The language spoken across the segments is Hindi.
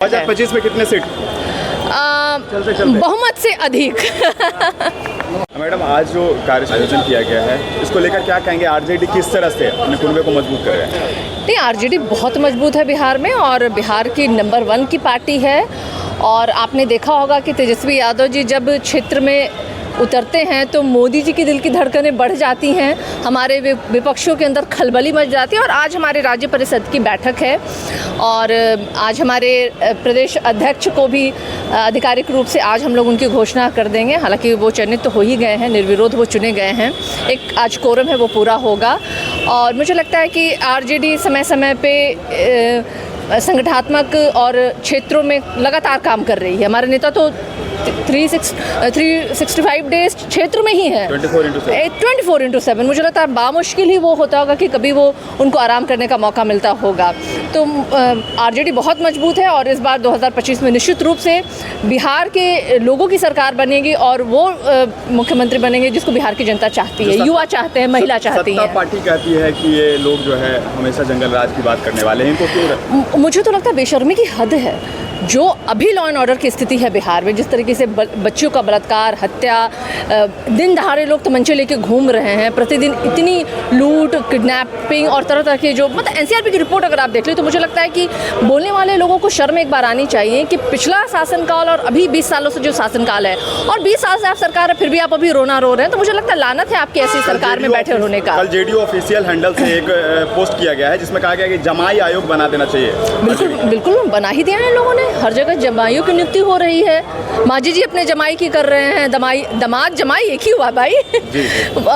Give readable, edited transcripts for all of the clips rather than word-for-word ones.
2025 में कितने सीट? बहुमत से अधिक। मैडम, आज जो कार्य आयोजन किया गया है, इसको लेकर क्या कहेंगे? आरजेडी किस तरह से अपने कुनबे को मजबूत कर रहे हैं? नहीं, आरजेडी बहुत मजबूत है बिहार में और बिहार की नंबर 1 की पार्टी है। और आपने देखा होगा कि तेजस्वी यादव जी जब क्षेत्र में उतरते हैं तो मोदी जी की दिल की धड़कनें बढ़ जाती हैं, हमारे विपक्षों के अंदर खलबली मच जाती है। और आज हमारे राज्य परिषद की बैठक है और आज हमारे प्रदेश अध्यक्ष को भी आधिकारिक रूप से आज हम लोग उनकी घोषणा कर देंगे। हालांकि वो चयनित तो हो ही गए हैं, निर्विरोध वो चुने गए हैं। एक आज कोरम है, वो पूरा होगा। और मुझे लगता है कि आरजेडी समय समय पे संगठनात्मक और क्षेत्रों में लगातार काम कर रही है। हमारे नेता तो 365 डेज क्षेत्र में ही है, 24/7। मुझे लगता है बामुश्किल ही वो होता होगा कि कभी वो उनको आराम करने का मौका मिलता होगा। तो आरजेडी बहुत मजबूत है और इस बार 2025 में निश्चित रूप से बिहार के लोगों की सरकार बनेगी और वो मुख्यमंत्री बनेंगे जिसको बिहार की जनता चाहती है, युवा चाहते हैं, महिला चाहती है। पार्टी कहती है कि ये लोग जो है हमेशा जंगल राज की बात करने वाले हैं, इनको क्यों? मुझे तो लगता है बेशर्मी की हद है। जो अभी लॉ एंड ऑर्डर की स्थिति है बिहार में, जिस तरीके से बच्चियों का बलात्कार, हत्या, दिन दहाड़े लोग तमंचे लेके घूम रहे हैं, प्रतिदिन इतनी लूट, किडनैपिंग और तरह तरह के जो मतलब एनसीआरबी की रिपोर्ट अगर आप देख लें तो मुझे लगता है कि बोलने वाले लोगों को शर्म एक बार आनी चाहिए कि पिछला शासनकाल और अभी 20 सालों से जो शासनकाल है, और 20 साल से आप सरकार है फिर भी आप अभी रोना रो रहे हैं। तो मुझे लगता है लानत है आपकी ऐसी सरकार में बैठे होने का। कल जेडीयू ऑफिशियल हैंडल से एक पोस्ट किया गया है जिसमें कहा गया कि जमाई आयोग बना देना चाहिए। बिल्कुल बिल्कुल बना ही दिया है लोगों ने। हर जगह जमाइयों की नियुक्ति हो रही है। माजी जी अपने जमाई की कर रहे हैं, दामाद जमाई एक ही हुआ भाई।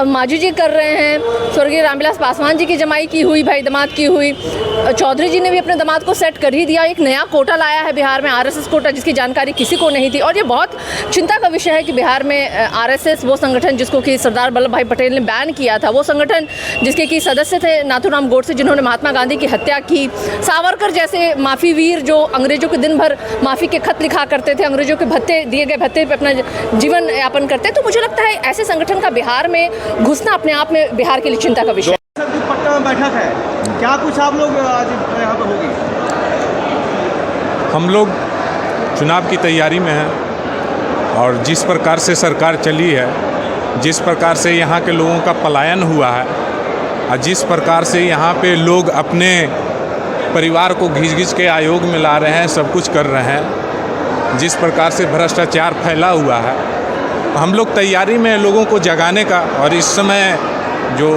माजी जी कर रहे हैं, स्वर्गीय रामविलास पासवान जी की जमाई की हुई, भाई दामाद की हुई। चौधरी जी ने भी अपने दामाद को सेट कर ही दिया। एक नया कोटा लाया है बिहार में, आरएसएस कोटा, जिसकी जानकारी किसी को नहीं थी। और ये बहुत चिंता का विषय है कि बिहार में आरएसएस, वो संगठन जिसको कि सरदार वल्लभ भाई पटेल ने बैन किया था, वो संगठन जिसके कि सदस्य थे नाथूराम गोडसे, जिन्होंने महात्मा गांधी की हत्या की, सावरकर जैसे माफी वीर जो अंग्रेजों के दिन भर माफ़ी के खत लिखा करते थे, अंग्रेजों के भत्ते दिए गए भत्ते पे अपना जीवन यापन करते। तो मुझे लगता है ऐसे संगठन का बिहार में घुसना अपने आप में बिहार के लिए चिंता का विषय है। पटना में बैठक है, क्या कुछ आप लोग आज यहाँ पर होगी? हम लोग चुनाव की तैयारी में हैं और जिस प्रकार से सरकार चली है, जिस प्रकार से यहाँ के लोगों का पलायन हुआ है और जिस प्रकार से यहाँ पे लोग अपने परिवार को घिस के आयोग में ला रहे हैं, सब कुछ कर रहे हैं, जिस प्रकार से भ्रष्टाचार फैला हुआ है, हम लोग तैयारी में लोगों को जगाने का। और इस समय जो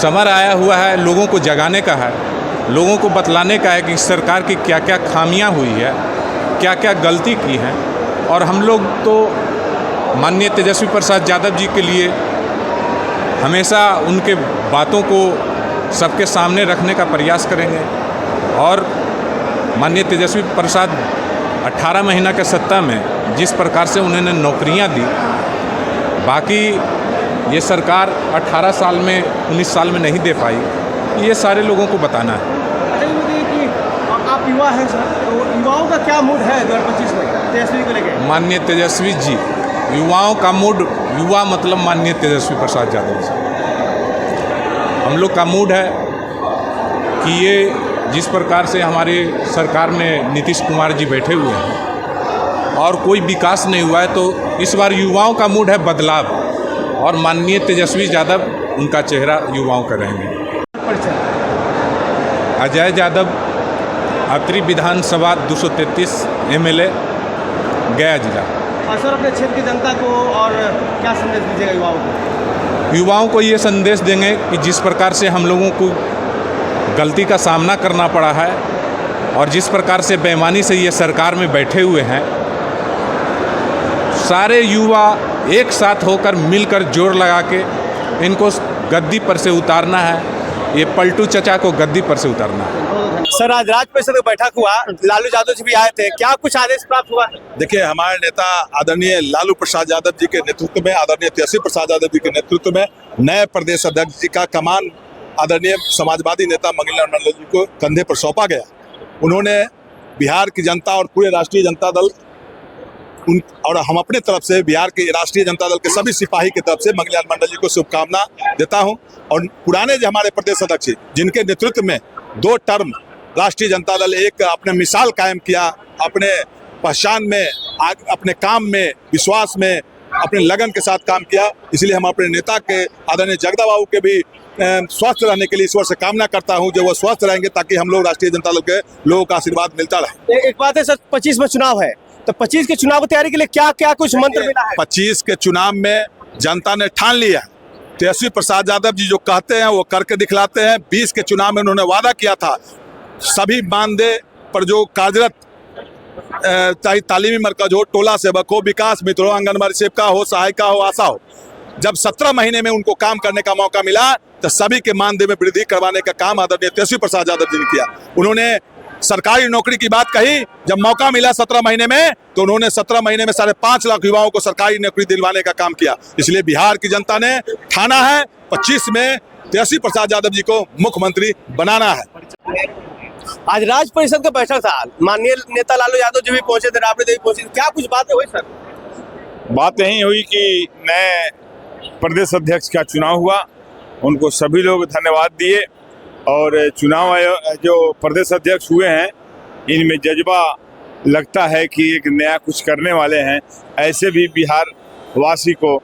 समर आया हुआ है, लोगों को जगाने का है, लोगों को बतलाने का है कि सरकार की क्या क्या खामियां हुई है, क्या क्या गलती की हैं। और हम लोग तो माननीय तेजस्वी प्रसाद यादव जी के लिए हमेशा उनके बातों को सबके सामने रखने का प्रयास करेंगे। और माननीय तेजस्वी प्रसाद 18 महीना के सत्ता में जिस प्रकार से उन्होंने नौकरियां दी, बाकी ये सरकार 18 साल में 19 साल में नहीं दे पाई, ये सारे लोगों को बताना है। आप युवा हैं सर, तो युवाओं का क्या मूड है 2025 में तेजस्वी को लेकर? माननीय तेजस्वी जी, युवाओं का मूड, युवा मतलब माननीय तेजस्वी प्रसाद यादव जी, हम लोग का मूड है कि ये जिस प्रकार से हमारे सरकार में नीतीश कुमार जी बैठे हुए हैं और कोई विकास नहीं हुआ है, तो इस बार युवाओं का मूड है बदलाव और माननीय तेजस्वी यादव उनका चेहरा युवाओं का रहेंगे। अजय यादव, अत्रि विधानसभा 233 MLA, गया जिला। सर, अपने क्षेत्र की जनता को और क्या संदेश दीजिएगा युवाओं को? युवाओं को ये संदेश देंगे कि जिस प्रकार से हम लोगों को गलती का सामना करना पड़ा है और जिस प्रकार से बेईमानी से ये सरकार में बैठे हुए हैं, सारे युवा एक साथ होकर मिलकर जोर लगा के इनको गद्दी पर से उतारना है। ये पलटू चचा को गद्दी पर से उतारना है। सर, आज राज्य परिषद में बैठक हुआ, लालू यादव जी भी आए थे, क्या कुछ आदेश प्राप्त हुआ? देखिए, हमारे नेता आदरणीय लालू प्रसाद यादव जी के नेतृत्व में, आदरणीय तेजस्वी प्रसाद यादव जी के नेतृत्व में नए प्रदेश अध्यक्ष जी का कमान आदरणीय समाजवादी नेता मंगलम मंडल जी को कंधे पर सौंपा गया। उन्होंने बिहार की जनता और पूरे राष्ट्रीय जनता दल और हम अपने तरफ से बिहार के राष्ट्रीय जनता दल के सभी सिपाही की तरफ से मंगलम मंडल जी को शुभकामना देता हूं। और पुराने जो हमारे प्रदेश अध्यक्ष जिनके नेतृत्व में 2 टर्म राष्ट्रीय जनता दल एक अपने मिसाल कायम किया, अपने पहचान में, अपने काम में, विश्वास में, अपने लगन के साथ काम किया। इसलिए हम अपने नेता के आदरणीय जगदा बाबू के भी स्वस्थ रहने के लिए ईश्वर से कामना करता हूं, जो वो स्वस्थ रहेंगे ताकि हम लोग राष्ट्रीय जनता दल के लोगों का आशीर्वाद मिलता रहे। एक बात है सर, 25 में चुनाव है, तो 25 के चुनाव की तैयारी के लिए क्या क्या कुछ मंत्र मिला है? 25 के चुनाव में जनता ने ठान लिया, तेजस्वी प्रसाद यादव जी जो कहते हैं वो करके दिखलाते हैं। 20 के चुनाव में उन्होंने वादा किया था सभी मानदेय पर जो कार्यरत, चाहे तालीमी मरकज हो, टोला सेवक हो, विकास मित्र हो, आंगनबाड़ी सेविका हो, सहायिका हो, आशा हो, जब 17 महीने में उनको काम करने का मौका मिला तो सभी के मानदेय में वृद्धि करवाने का काम आदरणीय तेजस्वी प्रसाद यादव जी ने किया। उन्होंने सरकारी नौकरी की बात कही, जब मौका मिला 17 महीने में तो उन्होंने 17 महीने में 5.5 लाख युवाओं को सरकारी नौकरी दिलवाने का काम किया। इसलिए बिहार की जनता ने ठाना है 25 में तेजस्वी प्रसाद यादव जी को मुख्यमंत्री बनाना है। आज राज्य परिषद का बैठक था, माननीय नेता लालू यादव जी भी पहुंचे थे, राबड़ी देवी पहुंची थी, क्या कुछ बातें हुई सर? बात यही हुई कि नए प्रदेश अध्यक्ष का चुनाव हुआ, उनको सभी लोग धन्यवाद दिए और चुनाव आयोग जो प्रदेश अध्यक्ष हुए हैं इनमें जज्बा लगता है कि एक नया कुछ करने वाले हैं। ऐसे भी बिहार वासी को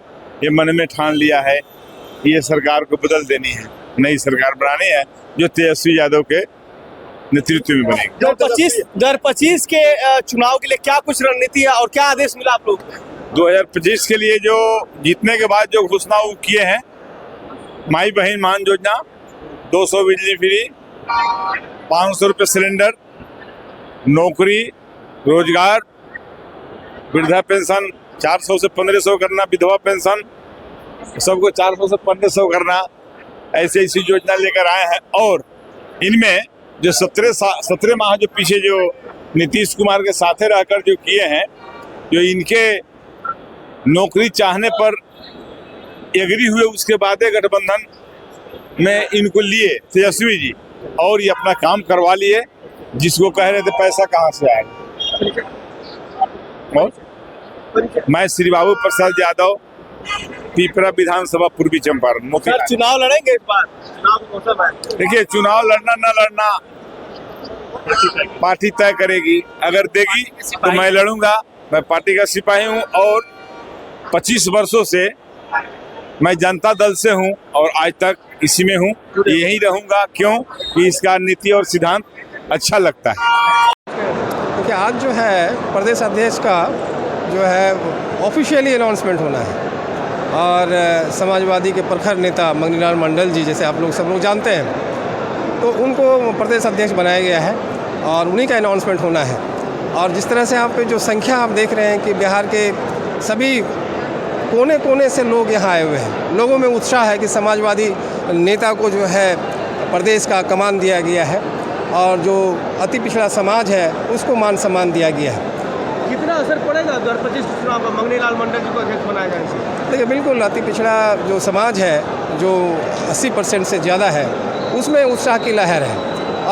ये मन में ठान लिया है कि ये सरकार को बदल देनी है, नई सरकार बनानी है जो तेजस्वी यादव के नेतृत्व में बनेगी। 2025 के चुनाव के लिए क्या कुछ रणनीति है और क्या आदेश मिला आप लोग? 2025 के लिए जो जीतने के बाद जो घोषणा किए हैं, माई बहन मान योजना, 200 बिजली फ्री, 500 रुपये सिलेंडर, नौकरी, रोजगार, वृद्धा पेंशन 400 से 1500 करना, विधवा पेंशन सबको 400 से 1500 करना, ऐसी ऐसी योजना लेकर आए हैं। और इनमें जो 17 माह जो पीछे जो नीतीश कुमार के साथे रहकर जो किए हैं, जो इनके नौकरी चाहने पर एग्री हुए, उसके बाद गठबंधन में इनको लिए तेजस्वी जी और ये अपना काम करवा लिए, जिसको कह रहे थे पैसा कहाँ से आएगा। और मैं श्री बाबू प्रसाद यादव, पीपरा विधानसभा पूर्वी चंपारण मोतिहारी। चुनाव लड़ेंगे इस बार? चुनाव का मौसम है। देखिए, चुनाव लड़ना न लड़ना पार्टी तय करेगी, अगर देगी तो मैं लड़ूंगा। मैं पार्टी का सिपाही हूं और 25 वर्षों से मैं जनता दल से हूं और आज तक इसी में हूं, यही रहूंगा। क्यों कि इसका नीति और सिद्धांत अच्छा लगता है। क्योंकि आज जो है प्रदेश अध्यक्ष का जो है ऑफिशियली अनाउंसमेंट होना है और समाजवादी के प्रखर नेता मंगनीलाल मंडल जी, जैसे आप लोग सब लोग जानते हैं, तो उनको प्रदेश अध्यक्ष बनाया गया है और उन्हीं का अनाउंसमेंट होना है। और जिस तरह से यहाँ पे जो संख्या आप देख रहे हैं कि बिहार के सभी कोने कोने से लोग यहाँ आए हुए हैं, लोगों में उत्साह है कि समाजवादी नेता को जो है प्रदेश का कमान दिया गया है और जो अति पिछड़ा समाज है उसको मान सम्मान दिया गया है। कितना असर पड़ेगा 2025 चुनाव का मंगनीलाल मंडल जी को अध्यक्ष बनाया जाने से? देखिए, बिल्कुल अति पिछड़ा जो समाज है, जो 80% से ज़्यादा है, उसमें उत्साह की लहर है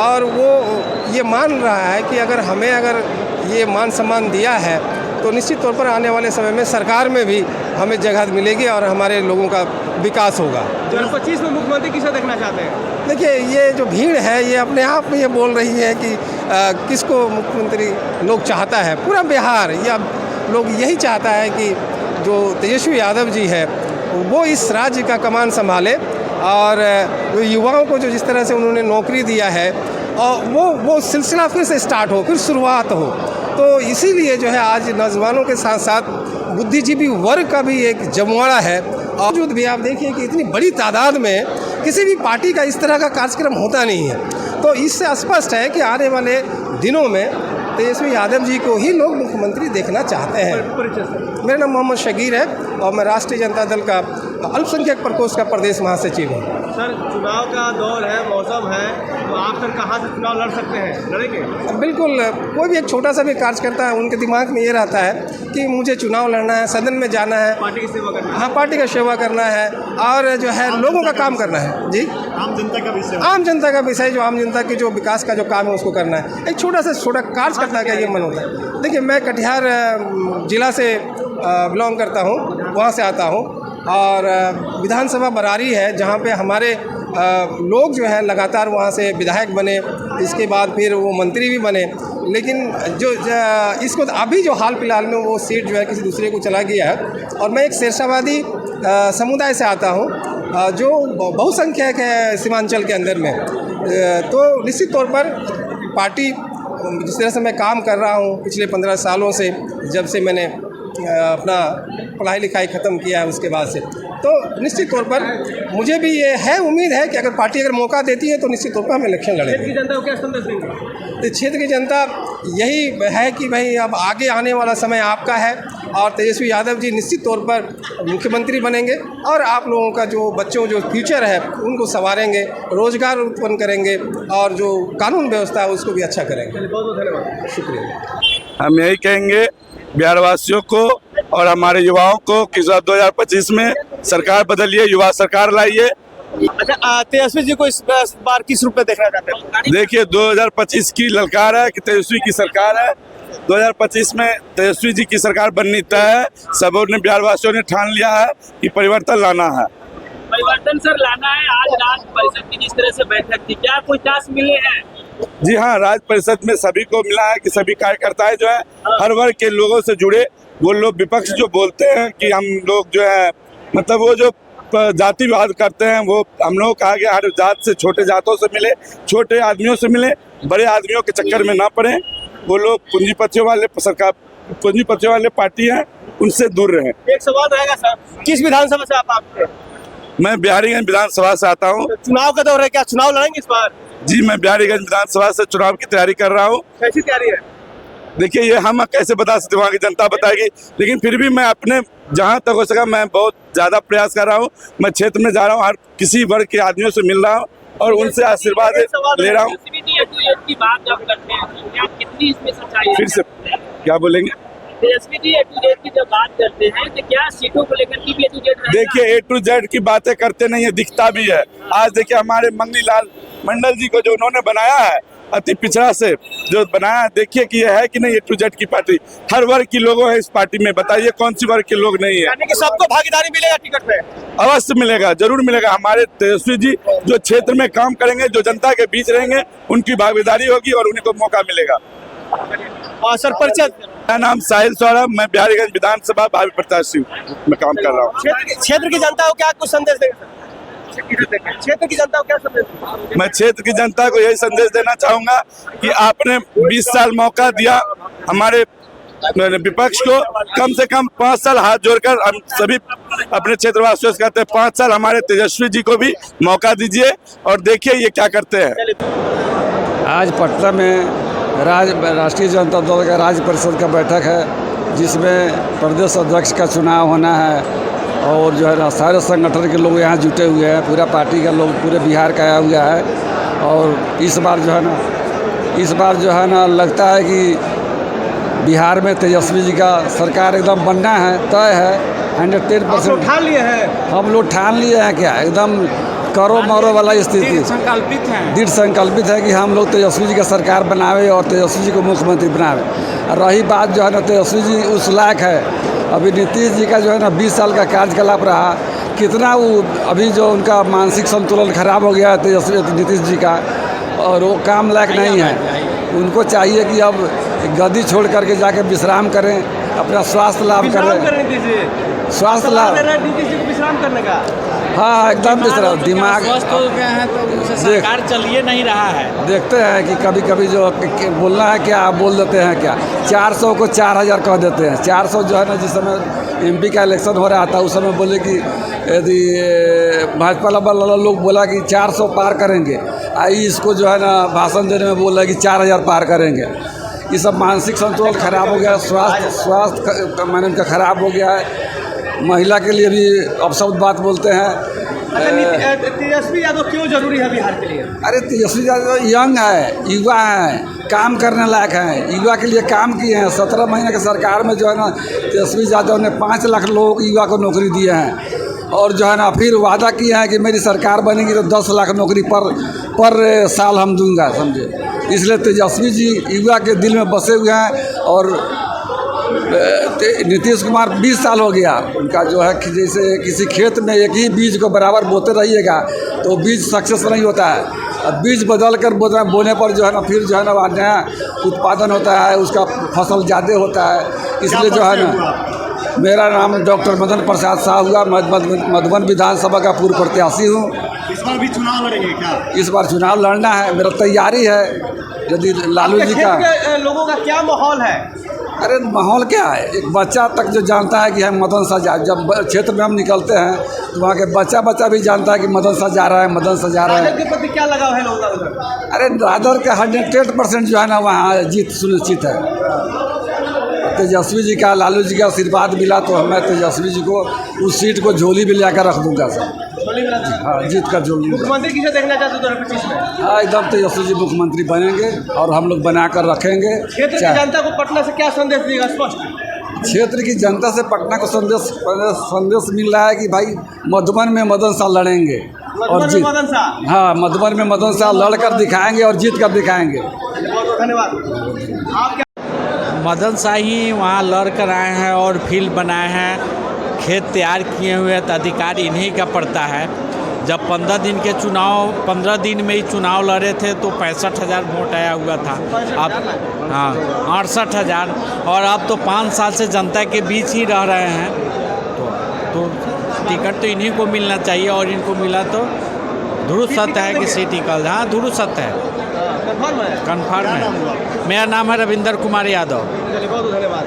और वो ये मान रहा है कि अगर ये मान सम्मान दिया है तो निश्चित तौर पर आने वाले समय में सरकार में भी हमें जगह मिलेगी और हमारे लोगों का विकास होगा। 2025 में मुख्यमंत्री किसे देखना चाहते हैं? देखिए, ये जो भीड़ है ये अपने आप में ये बोल रही है कि किसको मुख्यमंत्री लोग चाहता है। पूरा बिहार या लोग यही चाहता है कि जो तेजस्वी यादव जी है वो इस राज्य का कमान संभाले और युवाओं को जो जिस तरह से उन्होंने नौकरी दिया है और वो सिलसिला फिर से स्टार्ट हो, फिर शुरुआत हो। तो इसीलिए जो है आज नौजवानों के साथ साथ बुद्धिजीवी वर्ग का भी एक जमवाड़ा है। और जो भी आप देखिए कि इतनी बड़ी तादाद में किसी भी पार्टी का इस तरह का कार्यक्रम होता नहीं है। तो इससे स्पष्ट है कि आने वाले दिनों में तेजस्वी यादव जी को ही लोग मुख्यमंत्री देखना चाहते हैं। मेरा नाम मोहम्मद शकीर है और मैं राष्ट्रीय जनता दल का अल्पसंख्यक प्रकोष्ठ का प्रदेश महासचिव हूँ। सर, चुनाव का दौर है, मौसम है, तो आप सर कहाँ से चुनाव लड़ सकते हैं, लड़ेंगे? बिल्कुल, कोई भी एक छोटा सा भी कार्यकर्ता है उनके दिमाग में ये रहता है कि मुझे चुनाव लड़ना है, सदन में जाना है, पार्टी की सेवा करना है। हाँ, पार्टी का सेवा करना है और जो है लोगों का काम करना है। जी, आम जनता का विषय, जो आम जनता की जो विकास का जो काम है उसको करना है। एक छोटा कार्यकर्ता का ये मन होता है। देखिए, मैं कटिहार जिला से बिलोंग करता हूँ, वहाँ से आता हूँ और विधानसभा बरारी है जहाँ पे हमारे लोग जो है लगातार वहाँ से विधायक बने, इसके बाद फिर वो मंत्री भी बने, लेकिन इसको अभी जो हाल फिलहाल में वो सीट जो है किसी दूसरे को चला गया है। और मैं एक शेरशाहवादी समुदाय से आता हूँ जो बहुसंख्यक है सीमांचल के अंदर में, तो निश्चित तौर पर पार्टी जिस तरह से मैं काम कर रहा हूँ पिछले 15 सालों से, जब से मैंने अपना पढ़ाई लिखाई ख़त्म किया है उसके बाद से, तो निश्चित तौर पर मुझे भी ये है उम्मीद है कि अगर पार्टी अगर मौका देती है तो निश्चित तौर पर हम इलेक्शन लड़ेंगे। क्षेत्र की जनता को क्या संदेश देंगे? तो क्षेत्र की जनता यही है कि भाई अब आगे आने वाला समय आपका है और तेजस्वी यादव जी निश्चित तौर पर मुख्यमंत्री बनेंगे और आप लोगों का जो बच्चों जो फ्यूचर है उनको संवारेंगे, रोजगार उत्पन्न करेंगे और जो कानून व्यवस्था है उसको भी अच्छा करेंगे। बहुत बहुत धन्यवाद, शुक्रिया। हम यही कहेंगे बिहार वासियों को और हमारे युवाओं को कि 2025 में सरकार बदलिए, युवा सरकार लाइए। अच्छा, तेजस्वी जी को इस बार किस रूप में देखना चाहते हैं? देखिए 2025 की ललकार है कि तेजस्वी की सरकार है। 2025 में तेजस्वी जी की सरकार बननी तय है। सबों ने, बिहार वासियों ने ठान लिया है कि परिवर्तन लाना है। परिवर्तन सर लाना है। आज राज्य परिषद की जिस तरह से बैठक थी, क्या कोई टास्क मिले हैं? जी हाँ, राज्य परिषद में सभी को मिला है कि सभी कार्यकर्ताएं जो है हर वर्ग के लोगों से जुड़े। वो लोग विपक्ष जो बोलते हैं कि हम लोग जो है मतलब वो जो जातिवाद करते हैं, वो हम लोग कहा गया हर जात से, छोटे जातों से मिले, छोटे आदमियों से मिले, बड़े आदमियों के चक्कर में ना पड़े। वो लोग पूंजीपतियों वाले सरकार, पूंजीपतियों वाले पार्टी हैं, उनसे दूर रहें। एक सवाल रहेगा सर, किस विधानसभा से आप आते हैं? मैं बिहारीगंज विधानसभा से आता हूँ। चुनाव का दौर है, क्या चुनाव लड़ेंगे इस बार? जी, मैं बिहारीगंज विधानसभा से चुनाव की तैयारी कर रहा हूँ। कैसी तैयारी है? देखिए ये हम कैसे बता सकते, वहाँ की जनता बताएगी, लेकिन फिर भी मैं अपने जहाँ तक हो सका मैं बहुत ज़्यादा प्रयास कर रहा हूँ। मैं क्षेत्र में जा रहा हूँ, हर किसी वर्ग के आदमियों से मिल रहा हूँ और उनसे आशीर्वाद ले रहा हूँ। की बात जब करते हैं तो क्या कितनी इसमें सच्चाई है? फिर से क्या बोलेंगे? तेजस्वी जी A-to-Z की जब बात करते हैं तो क्या सीटों को लेकर की भी A-to-Z रहेगा? देखिए A-to-Z की बातें करते नहीं है, दिखता भी है। आज देखिए हमारे मंगनीलाल मंडल जी को जो उन्होंने बनाया है, अति पिछड़ा से जो बनाया है, देखिए कि यह है कि नहीं A-to-Z की पार्टी। हर वर्ग के लोगों है इस पार्टी में, बताइए कौन सी वर्ग के लोग नहीं है? यानी कि सबको भागीदारी मिलेगा टिकट पे? अवश्य मिलेगा, जरूर मिलेगा। हमारे तेजस्वी जी जो क्षेत्र में काम करेंगे, जो जनता के बीच रहेंगे, उनकी भागीदारी होगी और उन्हीं को मौका मिलेगा। और सर परिचय? मेरा नाम साहिल सौरभ, मैं बिहारीगंज विधानसभा भावी प्रत्याशी में काम कर रहा हूँ। क्षेत्र की जनता को क्या कुछ संदेश देंगे? क्षेत्र की जनता को क्या संदेश देंगे? मैं क्षेत्र की जनता को यही संदेश देना चाहूंगा कि आपने 20 साल मौका दिया हमारे विपक्ष को, कम से कम 5 साल हाथ जोड़कर हम सभी अपने क्षेत्रवासियों से कहते हैं 5 साल हमारे तेजस्वी जी को भी मौका दीजिए और देखिए ये क्या करते हैं। आज पटना में राष्ट्रीय जनता दल का राज्य परिषद का बैठक है, जिसमें प्रदेश अध्यक्ष का चुनाव होना है और जो है ना सारे संगठन के लोग यहाँ जुटे हुए हैं, पूरा पार्टी का लोग पूरे बिहार का आया हुआ है। और इस बार जो है ना लगता है कि बिहार में तेजस्वी जी का सरकार एकदम बनना है, तय है 110%। ठान लिए हैं? हम लोग ठान लिए हैं, क्या एकदम करो मरो वाला स्थिति, दृढ़ संकल्पित है कि हम लोग तेजस्वी जी का सरकार बनावे और तेजस्वी जी को मुख्यमंत्री बनावे। रही बात जो है ना तेजस्वी जी उस लायक है, अभी नीतीश जी का जो है ना 20 साल का कार्यकलाप रहा, कितना वो अभी जो उनका मानसिक संतुलन खराब हो गया है तेजस्वी नीतीश जी का, और वो काम लायक नहीं है। उनको चाहिए कि अब गद्दी छोड़ करके जाके विश्राम करें, अपना स्वास्थ्य लाभ करें, स्वास्थ्य लाभ नीतीश जी को विश्राम करने का। हाँ एकदम विश्राम, दिमाग स्वस्थ हो गए हैं तो सरकार चलिए नहीं रहा है। देखते हैं कि कभी कभी जो बोलना है क्या आप बोल देते हैं, क्या 400 को 4000 कह देते हैं। 400 जो है ना जिस समय MP का इलेक्शन हो रहा था उस समय बोले कि यदि भाजपा वाला लोग बोला कि 400 पार करेंगे, आई इसको जो है ना भाषण देने में बोला कि 4000 पार करेंगे। ये सब मानसिक संतुलन खराब हो गया, स्वास्थ्य माने उनका खराब हो गया है। महिला के लिए भी अपशब्द बात बोलते हैं। तेजस्वी यादव क्यों जरूरी है बिहार के लिए? अरे तेजस्वी यादव यंग है, युवा है, काम करने लायक है, युवा के लिए काम किए हैं। 17 महीने के सरकार में जो है ना तेजस्वी यादव ने 5 लाख लोगों को युवा को नौकरी दिए हैं और जो है ना फिर वादा किया है कि मेरी सरकार बनेगी तो 10 लाख नौकरी पर साल हम दूंगा, समझे। इसलिए तेजस्वी जी युवा के दिल में बसे हुए हैं और नीतीश कुमार 20 साल हो गया उनका जो है कि जैसे किसी खेत में एक ही बीज को बराबर बोते रहिएगा तो बीज सक्सेस नहीं होता है। अब बीज बदल कर बोने पर जो है ना फिर जो है ना नया उत्पादन होता है, उसका फसल ज़्यादा होता है। इसलिए जो है ना मेरा नाम डॉक्टर मदन प्रसाद शाह हुआ, मधुबन विधानसभा का पूर्व प्रत्याशी हूँ। इस बार भी चुनाव लड़ेंगे क्या? इस बार चुनाव लड़ना है, मेरा तैयारी है। यदि लालू जी का लोगों का क्या माहौल है? अरे माहौल क्या है, एक बच्चा तक जो जानता है कि हम मदन शाह जा, जब क्षेत्र में हम निकलते हैं तो वहाँ के बच्चा भी जानता है कि मदन शाह जा रहा है, मदन शाह जा रहा है। राजद के प्रति क्या लगाव है लोगों का? अरे राजद के 100% जो है ना वहाँ जीत सुनिश्चित है। तेजस्वी जी का, लालू जी का आशीर्वाद मिला तो मैं तेजस्वी जी को उस सीट को झोली भी लेकर रख दूंगा सर। हाँ, जीत कर झोली। मुख्यमंत्री किसे देखना चाहते 2025 में? हाँ, एकदम तेजस्वी जी मुख्यमंत्री बनेंगे और हम लोग बना कर रखेंगे। क्षेत्र की जनता को पटना से क्या संदेश देगा स्पष्ट? क्षेत्र की जनता से पटना को संदेश मिल रहा है कि भाई मधुबन में मदन शाह लड़ेंगे और जीत। हाँ, मधुबन में मदन शाह लड़ कर दिखाएंगे और जीत कर दिखाएंगे। बहुत धन्यवाद। आप मदन शाह ही वहाँ लड़ कर आए हैं और फील्ड बनाए हैं, खेत तैयार किए हुए हैं, तो अधिकार इन्हीं का पड़ता है। जब 15 दिन में ही चुनाव लड़े थे तो 65,000 वोट आया हुआ था। अब हाँ 68,000, और अब तो 5 साल से जनता के बीच ही रह रहे हैं तो टिकट तो इन्हीं को मिलना चाहिए और इनको मिला तो ध्रुव सत्य है कि सीट निकल। हाँ, ध्रुव सत्य है, कन्फर्म है। मेरा नाम है रविंदर कुमार यादव। बहुत धन्यवाद।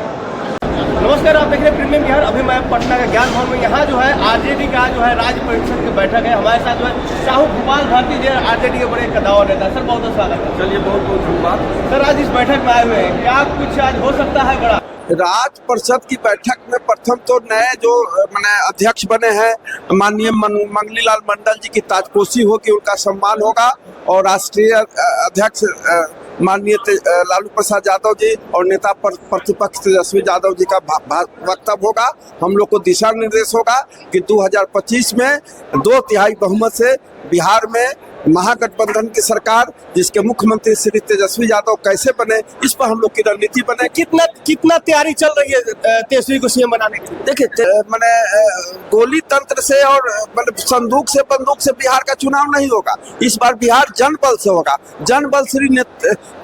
नमस्कार, आप देख रहे हैं प्रीमियम बिहार। अभी मैं पटना के ज्ञान भवन में, यहाँ जो है आरजेडी का जो है राज्य परिषद की बैठक है। हमारे साथ जो है साहू भूपाल भारती जी आरजेडी के बड़े कदावर नेता। सर बहुत स्वागत है। चलिए, बहुत बहुत धन्यवाद। सर आज इस बैठक में आए हुए हैं, क्या कुछ आज हो सकता है बड़ा? राज्य परिषद की बैठक में प्रथम तो नए जो मैंने अध्यक्ष बने हैं माननीय मंगलीलाल मंडल जी की ताजपोशी होगी, उनका सम्मान होगा और राष्ट्रीय अध्यक्ष माननीय लालू प्रसाद यादव जी और नेता प्रतिपक्ष तेजस्वी यादव जी का वक्तव्य होगा। हम लोग को दिशा निर्देश होगा कि 2025 में 2/3 बहुमत से बिहार में महागठबंधन की सरकार, जिसके मुख्यमंत्री श्री तेजस्वी यादव कैसे बने, इस पर हम लोग की रणनीति बने। कितना तैयारी चल रही है तेजस्वी को सीएम बनाने की? देखिए, मैंने गोली तंत्र से और मतलब संदूक से बंदूक से बिहार का चुनाव नहीं होगा। इस बार बिहार जनबल से होगा। जनबल श्री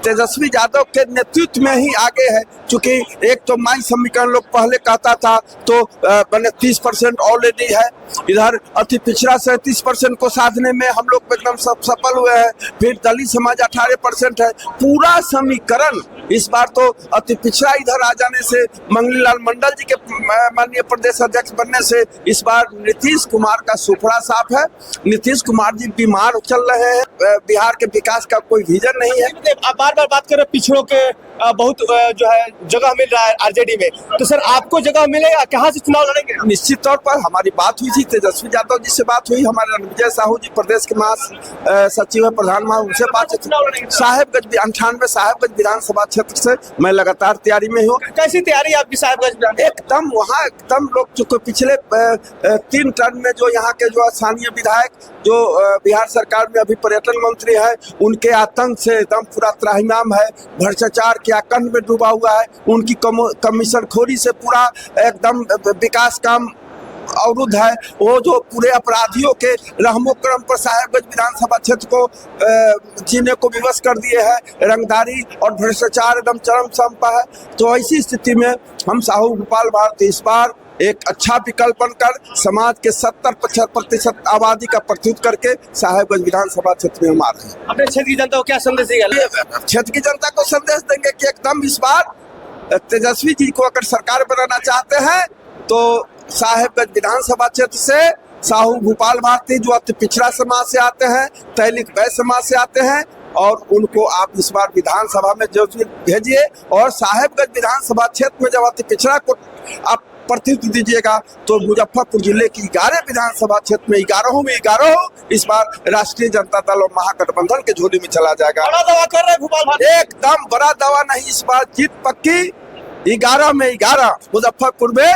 तेजस्वी यादव के नेतृत्व में ही आगे है। चूंकि एक तो माई समीकरण लोग पहले कहता था तो मैंने 30% ऑलरेडी है। इधर अति पिछड़ा 37% को साधने में हम लोग एकदम सफल हुए हैं। फिर दलित समाज 18% है। पूरा समीकरण इस बार तो अति पिछड़ा इधर आ जाने से, मंगलीलाल मंडल जी के माननीय प्रदेश अध्यक्ष बनने से इस बार नीतीश कुमार का सुपड़ा साफ है। नीतीश कुमार जी बीमार चल रहे हैं, बिहार के विकास का कोई विजन नहीं है। आप बार बात कर रहे पिछड़ों के बहुत जो है जगह मिल रहा है आरजेडी में, तो सर आपको जगह मिलेगा? कहाँ से चुनाव लड़ेंगे? निश्चित तौर पर हमारी बात हुई थी, तेजस्वी यादव जी से बात हुई, हमारे रणविजय साहू जी प्रदेश के महासचिव है, प्रधान महा, उनसे बात। साहेबगंज 98 साहेबगंज विधानसभा क्षेत्र से मैं लगातार तैयारी में हूँ। कैसी तैयारी आपकी साहेबगंज? एकदम वहाँ एकदम लोग जो पिछले 3 टर्म में जो यहाँ के जो स्थानीय विधायक जो बिहार सरकार में अभी पर्यटन मंत्री है, उनके आतंक से एकदम पूरा त्राहिमाम है। भ्रष्टाचार के आकंठ में डूबा हुआ है। उनकी कमीशन खोरी से पूरा एकदम विकास काम अवरुद्ध है। वो जो पूरे अपराधियों के रहमो क्रम पर साहेबगंज विधानसभा क्षेत्र को जीने को विवश कर दिए हैं। रंगदारी और भ्रष्टाचार एकदम चरम सीमा पर है। तो ऐसी स्थिति में हम साहू भूपाल भारती इस बार एक अच्छा विकल्प बनकर समाज के 70-75% आबादी का प्रतिनिधित्व करके साहेबगंज विधानसभा क्षेत्र में हम आ रहे हैं। अपने क्षेत्र की जनता को क्या संदेश देंगे? क्षेत्र की जनता को संदेश देंगे कि एकदम इस बार तेजस्वी जी को अगर सरकार बनाना चाहते हैं तो साहेबगंज विधानसभा क्षेत्र से साहू भूपाल भारती जो अति पिछड़ा समाज से आते हैं, तैलिक वैश्य समाज से आते हैं, और उनको आप इस बार विधानसभा में जो भेजिए। और साहेबगंज विधानसभा क्षेत्र में जब अति पिछड़ा को आप प्रतिनिधित्व दीजिएगा तो मुजफ्फरपुर जिले की 11 विधानसभा क्षेत्र में 11 में 11 इस बार राष्ट्रीय जनता दल और महागठबंधन के झोली में चला जाएगा। बड़ा दावा कर रहे भूपाल भारती? एकदम बड़ा दावा नहीं, इस बार जीत पक्की। 11 में 11 मुजफ्फरपुर में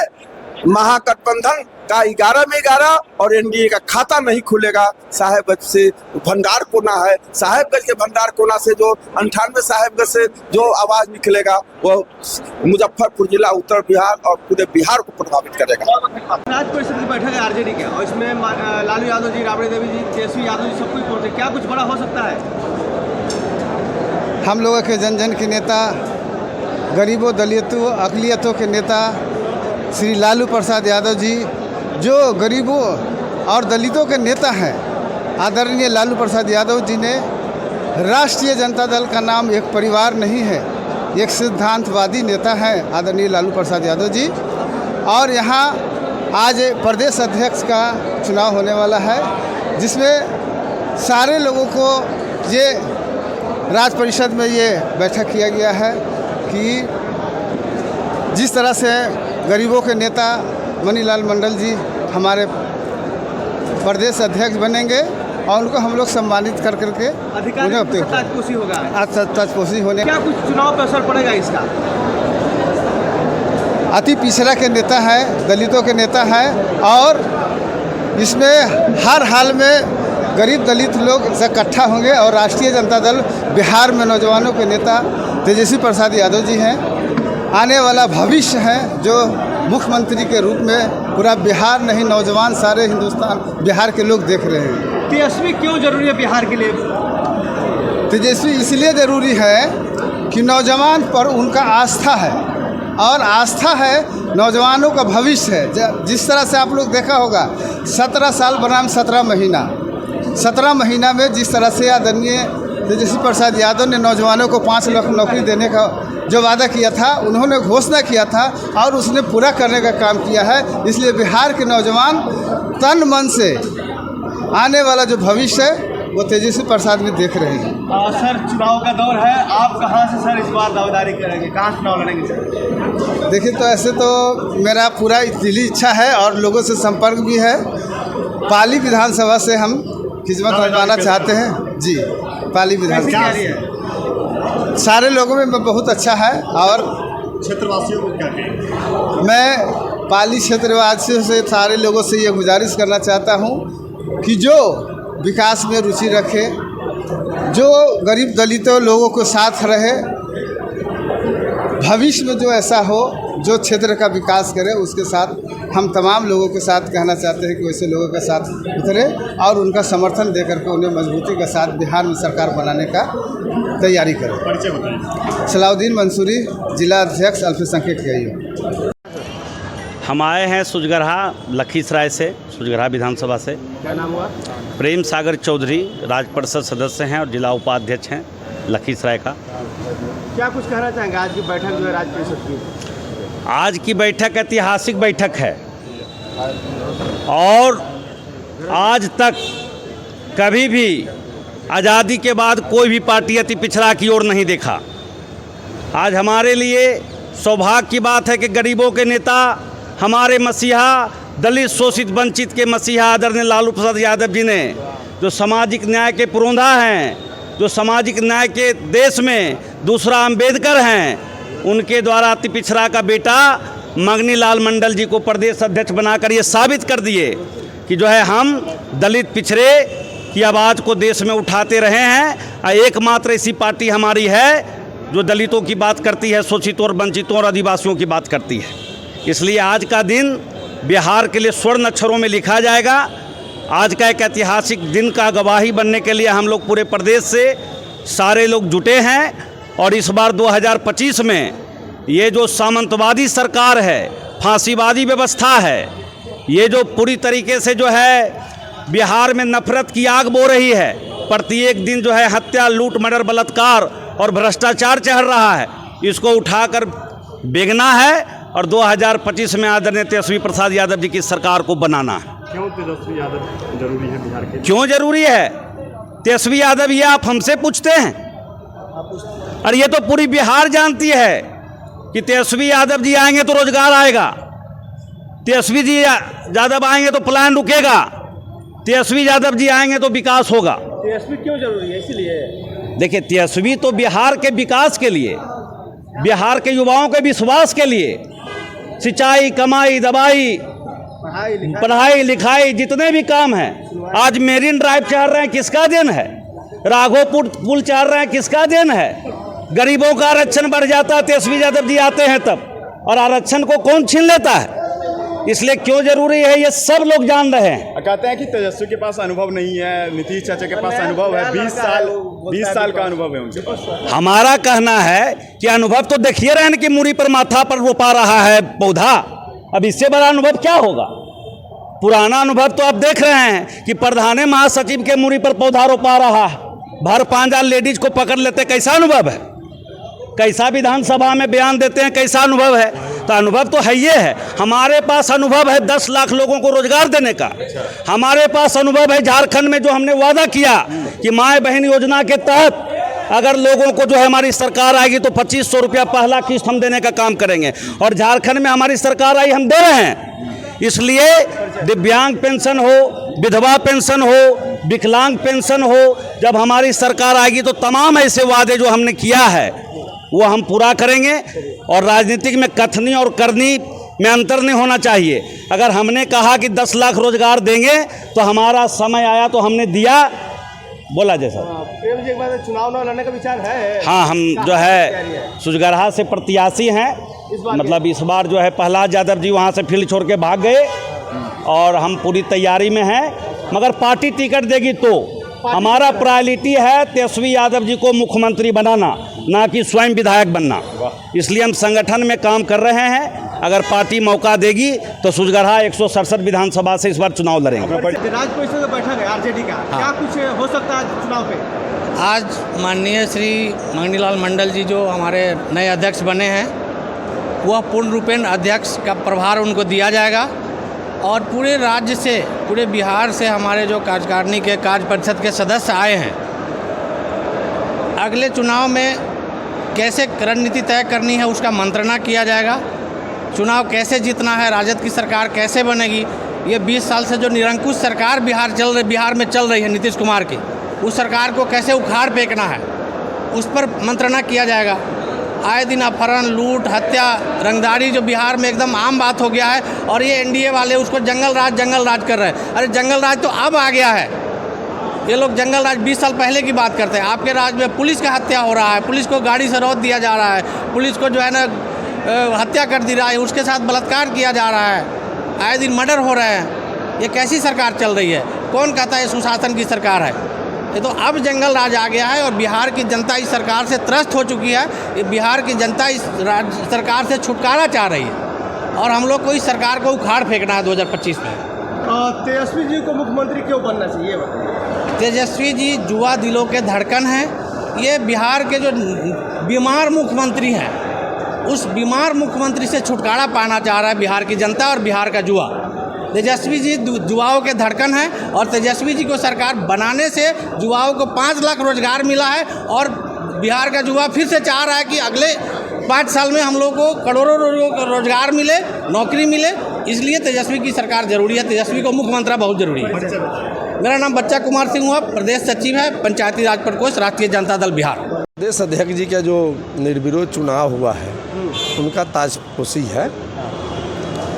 महागठबंधन का 11 में 11 और एनडीए का खाता नहीं खुलेगा। साहेबगंज से भंडार कोना है, साहेबगंज के भंडार कोना से जो 98 साहेबगंज से जो आवाज निकलेगा वो मुजफ्फरपुर जिला, उत्तर बिहार और पूरे बिहार को प्रभावित करेगा। राज्य परिषद की बैठक है आरजेडी का, और इसमें लालू यादव जी, राबड़ी देवी जी, तेजस्वी यादव जी सब कुछ पहुंचे, क्या कुछ बड़ा हो सकता है? हम लोगों के जन जन के नेता, गरीबों दलितों अक़लियतों के नेता श्री लालू प्रसाद यादव जी, जो गरीबों और दलितों के नेता हैं, आदरणीय लालू प्रसाद यादव जी ने, राष्ट्रीय जनता दल का नाम एक परिवार नहीं है, एक सिद्धांतवादी नेता हैं आदरणीय लालू प्रसाद यादव जी। और यहाँ आज प्रदेश अध्यक्ष का चुनाव होने वाला है, जिसमें सारे लोगों को ये राज्य परिषद में ये बैठक किया गया है कि जिस तरह से गरीबों के नेता मनीलाल मंडल जी हमारे प्रदेश अध्यक्ष बनेंगे और उनको हम लोग सम्मानित कर करके अधिकारी ताजपोशी होगा, आज ताजपोशी होने। क्या कुछ चुनाव पर असर पड़ेगा इसका? अति पिछड़ा के नेता है, दलितों के नेता है, और इसमें हर हाल में गरीब दलित लोग इकट्ठा होंगे। और राष्ट्रीय जनता दल बिहार में नौजवानों के नेता तेजस्वी प्रसाद यादव जी हैं, आने वाला भविष्य है, जो मुख्यमंत्री के रूप में पूरा बिहार नहीं, नौजवान सारे हिंदुस्तान बिहार के लोग देख रहे हैं। तेजस्वी क्यों जरूरी है बिहार के लिए? तेजस्वी इसलिए ज़रूरी है कि नौजवान पर उनका आस्था है, और आस्था है नौजवानों का भविष्य है। जिस तरह से आप लोग देखा होगा 17 साल बनाम 17 महीना, 17 महीना में जिस तरह से आदरणीय तेजस्वी प्रसाद यादव ने नौजवानों को 5 लाख नौकरी देने का जो वादा किया था, उन्होंने घोषणा किया था और उसने पूरा करने का काम किया है। इसलिए बिहार के नौजवान तन मन से आने वाला जो भविष्य है वो तेजस्वी प्रसाद में देख रहे हैं। सर, चुनाव का दौर है, आप कहाँ से सर इस बार दावेदारी करेंगे, कहाँ चुनाव लड़ेंगे सर? देखिए, तो ऐसे तो मेरा पूरा दिली इच्छा है और लोगों से संपर्क भी है। पाली विधानसभा से हम खिदमत करवाना चाहते हैं जी। पाली विधानसभा सारे लोगों में बहुत अच्छा है, और क्षेत्रवासियों को क्या कहेंगे? मैं पाली क्षेत्रवासियों से, सारे लोगों से ये गुजारिश करना चाहता हूँ कि जो विकास में रुचि रखे, जो गरीब दलितों लोगों के साथ रहे, भविष्य में जो ऐसा हो जो क्षेत्र का विकास करे, उसके साथ हम तमाम लोगों के साथ कहना चाहते हैं कि वैसे लोगों के साथ उतरे और उनका समर्थन दे करके उन्हें मजबूती के साथ बिहार में सरकार बनाने का तैयारी करें। परिचय बताएं। सलाउद्दीन मंसूरी, जिला अध्यक्ष अल्पसंख्यक के। हम आए हैं सुजगरहा लखीसराय से, सुजगरहा विधानसभा से। क्या नाम हुआ? प्रेम सागर चौधरी राज्य परिषद सदस्य हैं और जिला उपाध्यक्ष हैं लखीसराय का। क्या कुछ कहना चाहेंगे आज की बैठक जो है राज्य परिषद की? आज की बैठक ऐतिहासिक बैठक है, और आज तक कभी भी आज़ादी के बाद कोई भी पार्टी अति पिछड़ा की ओर नहीं देखा। आज हमारे लिए सौभाग्य की बात है कि गरीबों के नेता, हमारे मसीहा, दलित शोषित वंचित के मसीहा आदरणीय लालू प्रसाद यादव जी ने, जो सामाजिक न्याय के पुरोधा हैं, जो सामाजिक न्याय के देश में दूसरा अम्बेडकर हैं, उनके द्वारा अति पिछड़ा का बेटा मगनीलाल मंडल जी को प्रदेश अध्यक्ष बनाकर ये साबित कर दिए कि जो है हम दलित पिछड़े की आवाज़ को देश में उठाते रहे हैं। एकमात्र ऐसी पार्टी हमारी है जो दलितों की बात करती है, शोषितों और वंचितों और आदिवासियों की बात करती है। इसलिए आज का दिन बिहार के लिए स्वर्ण अक्षरों में लिखा जाएगा। आज का एक ऐतिहासिक दिन का गवाही बनने के लिए हम लोग पूरे प्रदेश से सारे लोग जुटे हैं, और इस बार 2025 में ये जो सामंतवादी सरकार है, फांसीवादी व्यवस्था है, ये जो पूरी तरीके से जो है बिहार में नफरत की आग बो रही है, प्रत्येक दिन जो है हत्या, लूट, मर्डर, बलात्कार और भ्रष्टाचार चढ़ रहा है, इसको उठाकर बेगना है और 2025 में आदरणीय तेजस्वी प्रसाद यादव जी की सरकार को बनाना है। क्यों तेजस्वी यादव जरूरी है बिहार के? क्यों जरूरी है तेजस्वी यादव, ये आप हमसे पूछते हैं? और ये तो पूरी बिहार जानती है कि तेजस्वी यादव जी आएंगे तो रोजगार आएगा, तेजस्वी जी यादव आएंगे तो प्लान रुकेगा, तेजस्वी यादव जी आएंगे तो विकास होगा। तेजस्वी क्यों जरूरी है? इसलिए देखिए, तेजस्वी तो बिहार के विकास के लिए, बिहार के युवाओं के विश्वास के लिए, सिंचाई, कमाई, दवाई, पढ़ाई लिखाई जितने भी काम हैं, आज मेरीन ड्राइव चाह रहे हैं, किसका देन है? राघोपुर पुल चाह रहे हैं, किसका देन है? गरीबों का आरक्षण बढ़ जाता है, तेजस्वी यादव जी आते हैं तब, और आरक्षण को कौन छीन लेता है? इसलिए क्यों जरूरी है ये सब लोग जान रहे हैं। कहते हैं कि तेजस्वी के पास अनुभव नहीं है, नीतीश चाचा के पास अनुभव है, 20 साल का अनुभव है उनके पास। हमारा कहना है कि अनुभव तो देखिए रहे हैं कि मूरी पर माथा पर रोपा रहा है पौधा, अब इससे बड़ा अनुभव क्या होगा? पुराना अनुभव तो आप देख रहे हैं कि प्रधान महासचिव के मूरी पर पौधा रोपा रहा है, भर पांजा लेडीज को पकड़ लेते, कैसा अनुभव है? कैसा विधानसभा में बयान देते हैं, कैसा अनुभव है? तो अनुभव तो है ये है। हमारे पास अनुभव है 10 लाख लोगों को रोजगार देने का। हमारे पास अनुभव है झारखंड में जो हमने वादा किया कि माँ बहन योजना के तहत अगर लोगों को जो है हमारी सरकार आएगी तो 2500 रुपया पहला किस्त हम देने का काम करेंगे, और झारखंड में हमारी सरकार आई, हम दे रहे हैं। इसलिए दिव्यांग पेंशन हो, विधवा पेंशन हो, विकलांग पेंशन हो, जब हमारी सरकार आएगी तो तमाम ऐसे वादे जो हमने किया है वो हम पूरा करेंगे। और राजनीतिक में कथनी और करनी में अंतर नहीं होना चाहिए। अगर हमने कहा कि 10 लाख रोजगार देंगे तो हमारा समय आया तो हमने दिया, बोला जैसा। प्रेम जी, एक बार चुनाव लड़ने का विचार है? हाँ, हम जो है सुजगरहा से प्रत्याशी हैं। मतलब इस बार जो है प्रहलाद यादव जी वहाँ से फील्ड छोड़ के भाग गए और हम पूरी तैयारी में हैं, मगर पार्टी टिकट देगी तो हमारा प्रायोरिटी है तेजस्वी यादव जी को मुख्यमंत्री बनाना, ना कि स्वयं विधायक बनना। इसलिए हम संगठन में काम कर रहे हैं। अगर पार्टी मौका देगी तो सुजगरहा 167 विधानसभा से इस बार चुनाव लड़ेंगे। राज्य परिषद में बैठक है आरजेडी का, क्या कुछ हो सकता है चुनाव पे? आज माननीय श्री मंगनीलाल मंडल जी जो हमारे नए अध्यक्ष बने हैं, वह पूर्ण रूपेण अध्यक्ष का प्रभार उनको दिया जाएगा, और पूरे राज्य से, पूरे बिहार से हमारे जो कार्यकारिणी के कार्य परिषद के सदस्य आए हैं, अगले चुनाव में कैसे रणनीति तय करनी है उसका मंत्रणा किया जाएगा। चुनाव कैसे जीतना है, राजद की सरकार कैसे बनेगी, ये 20 साल से जो निरंकुश सरकार बिहार में चल रही है नीतीश कुमार की, उस सरकार को कैसे उखाड़ फेंकना है उस पर मंत्रणा किया जाएगा। आए दिन अपहरण, लूट, हत्या, रंगदारी जो बिहार में एकदम आम बात हो गया है, और ये एनडीए वाले उसको जंगल राज कर रहे हैं। अरे जंगल राज तो अब आ गया है, ये लोग जंगल राज 20 साल पहले की बात करते हैं। आपके राज में पुलिस का हत्या हो रहा है, पुलिस को गाड़ी से रोक दिया जा रहा है, पुलिस को जो है ना हत्या कर दी रहा है, उसके साथ बलात्कार किया जा रहा है, आए दिन मर्डर हो रहे हैं। ये कैसी सरकार चल रही है? कौन कहता है सुशासन की सरकार है? ये तो अब जंगल राज आ गया है, और बिहार की जनता इस सरकार से त्रस्त हो चुकी है। ये बिहार की जनता इस सरकार से छुटकारा चाह रही है, और हम लोग को इस सरकार को उखाड़ फेंकना है 2025 में। तेजस्वी जी को मुख्यमंत्री क्यों बनना चाहिए, बताइए। तेजस्वी जी युवा दिलों के धड़कन हैं। ये बिहार के जो बीमार मुख्यमंत्री हैं, उस बीमार मुख्यमंत्री से छुटकारा पाना चाह रहा है बिहार की जनता और बिहार का युवा। तेजस्वी जी युवाओं के धड़कन हैं, और तेजस्वी जी को सरकार बनाने से युवाओं को 5 लाख रोजगार मिला है, और बिहार का युवा फिर से चाह रहा है कि अगले 5 साल में हम लोग को करोड़ों लोगों को रोजगार मिले, नौकरी मिले। इसलिए तेजस्वी की सरकार जरूरी है, तेजस्वी को मुख्यमंत्री बहुत जरूरी है। मेरा नाम बच्चा कुमार सिंह हुआ, प्रदेश सचिव है पंचायती राज प्रकोष्ठ, राष्ट्रीय जनता दल बिहार। प्रदेश अध्यक्ष जी का जो निर्विरोध चुनाव हुआ है उनका ताजपोशी है,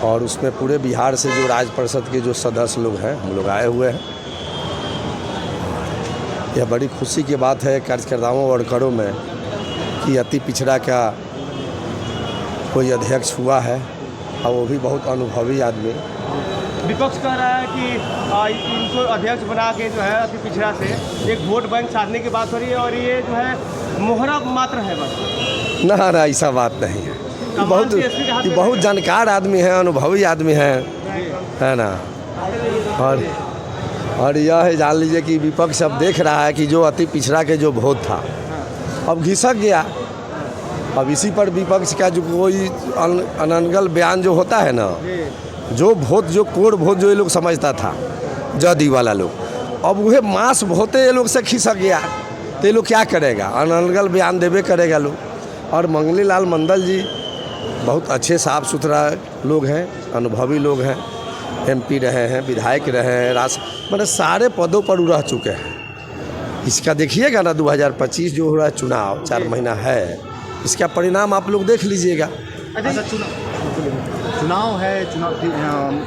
और उसमें पूरे बिहार से जो राज्य परिषद के जो सदस्य लोग हैं हम लोग आए हुए हैं। यह बड़ी खुशी की बात है कार्यकर्ताओं वर्करों में कि अति पिछड़ा का कोई अध्यक्ष हुआ है, और वो भी बहुत अनुभवी आदमी। विपक्ष कह रहा है कि इनको अध्यक्ष बना के जो है अति पिछड़ा से एक वोट बैंक साधने की बात हो रही है, और ये जो है मोहरा मात्र है बस। ना ऐसा बात नहीं है, बहुत जानकार आदमी है, अनुभवी आदमी है ना। और यह जान लीजिए कि विपक्ष अब देख रहा है कि जो अति पिछड़ा के जो वोट था अब घिसक गया। अब इसी पर विपक्ष का जो कोई अनर्गल बयान जो होता है ना, जो वोट जो कोर वोट जो ये लोग समझता था जदयू वाला लोग, अब वह मास वोटे ये लोग से खिसक गया, तो ये लोग क्या करेगा? अनर्गल बयान देवे करेगा लोग। और मंगनीलाल मंडल जी बहुत अच्छे साफ सुथरा लोग हैं, अनुभवी लोग हैं, एमपी रहे हैं, विधायक रहे हैं, मतलब सारे पदों पर रह चुके हैं। इसका देखिएगा ना 2025 जो हो रहा है चुनाव, 4 महीना है, इसका परिणाम आप लोग देख लीजिएगा। अच्छा, चुनाव है,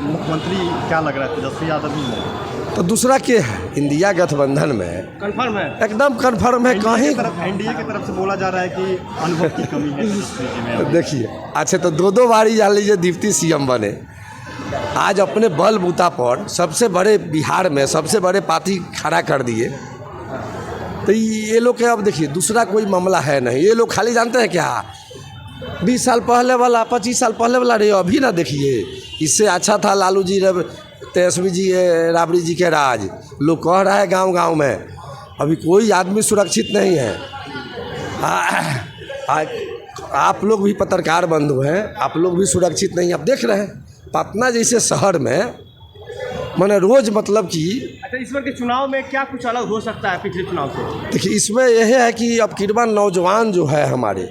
मुख्यमंत्री क्या लग रहा है, तेजस्वी यादव ही है? तो दूसरा क्या है? इंडिया गठबंधन में कंफर्म है, एकदम कंफर्म है। कहीं एनडीए की तरफ से बोला जा रहा है कि अनुभव की कमी है तेजस्वी जी में। देखिए, अच्छा तो दो बारी जान लीजिए डिप्टी सीएम बने, आज अपने बलबूता पर सबसे बड़े बिहार में सबसे बड़े पार्टी खड़ा कर दिए। तो ये लोग के अब देखिए दूसरा कोई मामला है नहीं, ये लोग खाली जानते हैं क्या 20 साल पहले वाला 25 साल पहले वाला रहे, अभी ना देखिए इससे अच्छा था लालू जी तेजस्वी जी राबड़ी जी के राज। लोग कह रहा है गांव में अभी कोई आदमी सुरक्षित नहीं है। आप लोग भी पत्रकार बंधु हैं, आप लोग भी सुरक्षित नहीं। आप देख रहे हैं पटना जैसे शहर में मैंने रोज़ मतलब कि अच्छा इस बार के चुनाव में क्या कुछ अलग हो सकता है पिछले चुनाव से? देखिए इसमें यह है कि अब किरबा नौजवान जो है हमारे,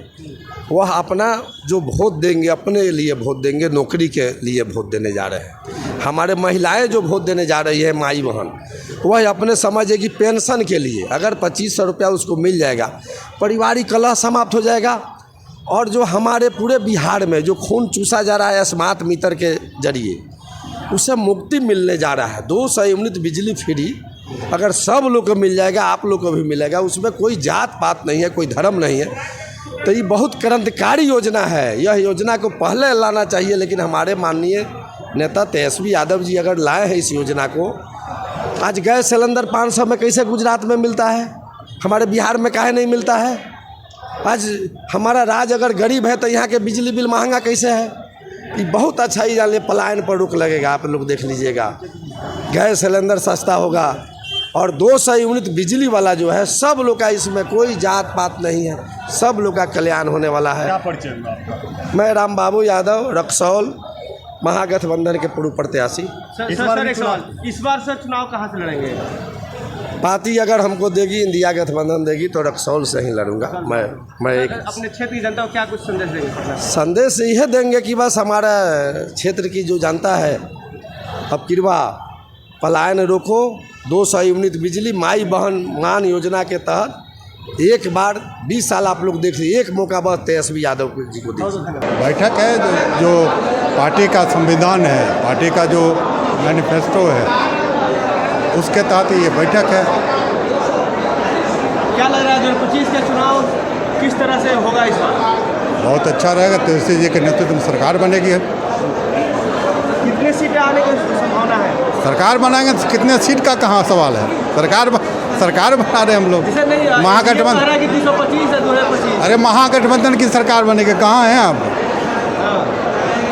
वह अपना जो वोट देंगे अपने लिए वोट देंगे, नौकरी के लिए वोट देने जा रहे हैं। हमारे महिलाएं जो वोट देने जा रही है माई बहन, वह अपने समझेगी पेंशन के लिए अगर 2500 रुपया उसको मिल जाएगा, पारिवारिक कलह समाप्त हो जाएगा। और जो हमारे पूरे बिहार में जो खून चूसा जा रहा है स्मार्ट मीटर के जरिए, उससे मुक्ति मिलने जा रहा है। 200 यूनिट बिजली फ्री अगर सब लोग को मिल जाएगा, आप लोग को भी मिलेगा, उसमें कोई जात पात नहीं है, कोई धर्म नहीं है। तो ये बहुत क्रांतिकारी योजना है। यह योजना को पहले लाना चाहिए, लेकिन हमारे माननीय नेता तेजस्वी यादव जी अगर लाए हैं इस योजना को। आज गैस सिलेंडर 500 में कैसे गुजरात में मिलता है, हमारे बिहार में काहे नहीं मिलता है? आज हमारा राज्य अगर गरीब है तो यहाँ के बिजली बिल महंगा कैसे है? ये बहुत अच्छा ही जानिए पलायन पर रोक लगेगा। आप लोग देख लीजिएगा, गैस सिलेंडर सस्ता होगा और 200 यूनिट बिजली वाला जो है सब लोग का, इसमें कोई जात पात नहीं है, सब लोग का कल्याण होने वाला है। क्या परिचय हुआ आपका? मैं राम बाबू यादव, रक्सौल महागठबंधन के पूर्व प्रत्याशी। इस बार सर चुनाव कहाँ से लड़ेंगे? पार्टी अगर हमको देगी, इंडिया गठबंधन देगी तो रक्सौल से ही लड़ूंगा। मैं एक अपने क्षेत्र की जनता को क्या कुछ संदेश देंगे? संदेश यह देंगे कि बस हमारा क्षेत्र की जो जनता है अब कृपा पलायन रोको। 200 यूनिट बिजली माई बहन मान योजना के तहत एक बार 20 साल आप लोग देख लीजिए, एक मौका बस तेजस्वी यादव जी को दीजिए। बैठक है जो पार्टी का संविधान है, पार्टी का जो मैनिफेस्टो है, उसके तहत ये बैठक है। क्या लग रहा है 2025 का चुनाव किस तरह से होगा इस बार? बहुत अच्छा रहेगा, तेजस्वी जी के नेतृत्व में सरकार बनेगी। कितने सीटें आने की संभावना है? सरकार बनाएंगे तो कितने सीट का कहाँ सवाल है, सरकार बना रहे हम लोग। महागठबंधन 325 है 2025। अरे महागठबंधन की सरकार बनेगी, कहाँ हैं आप?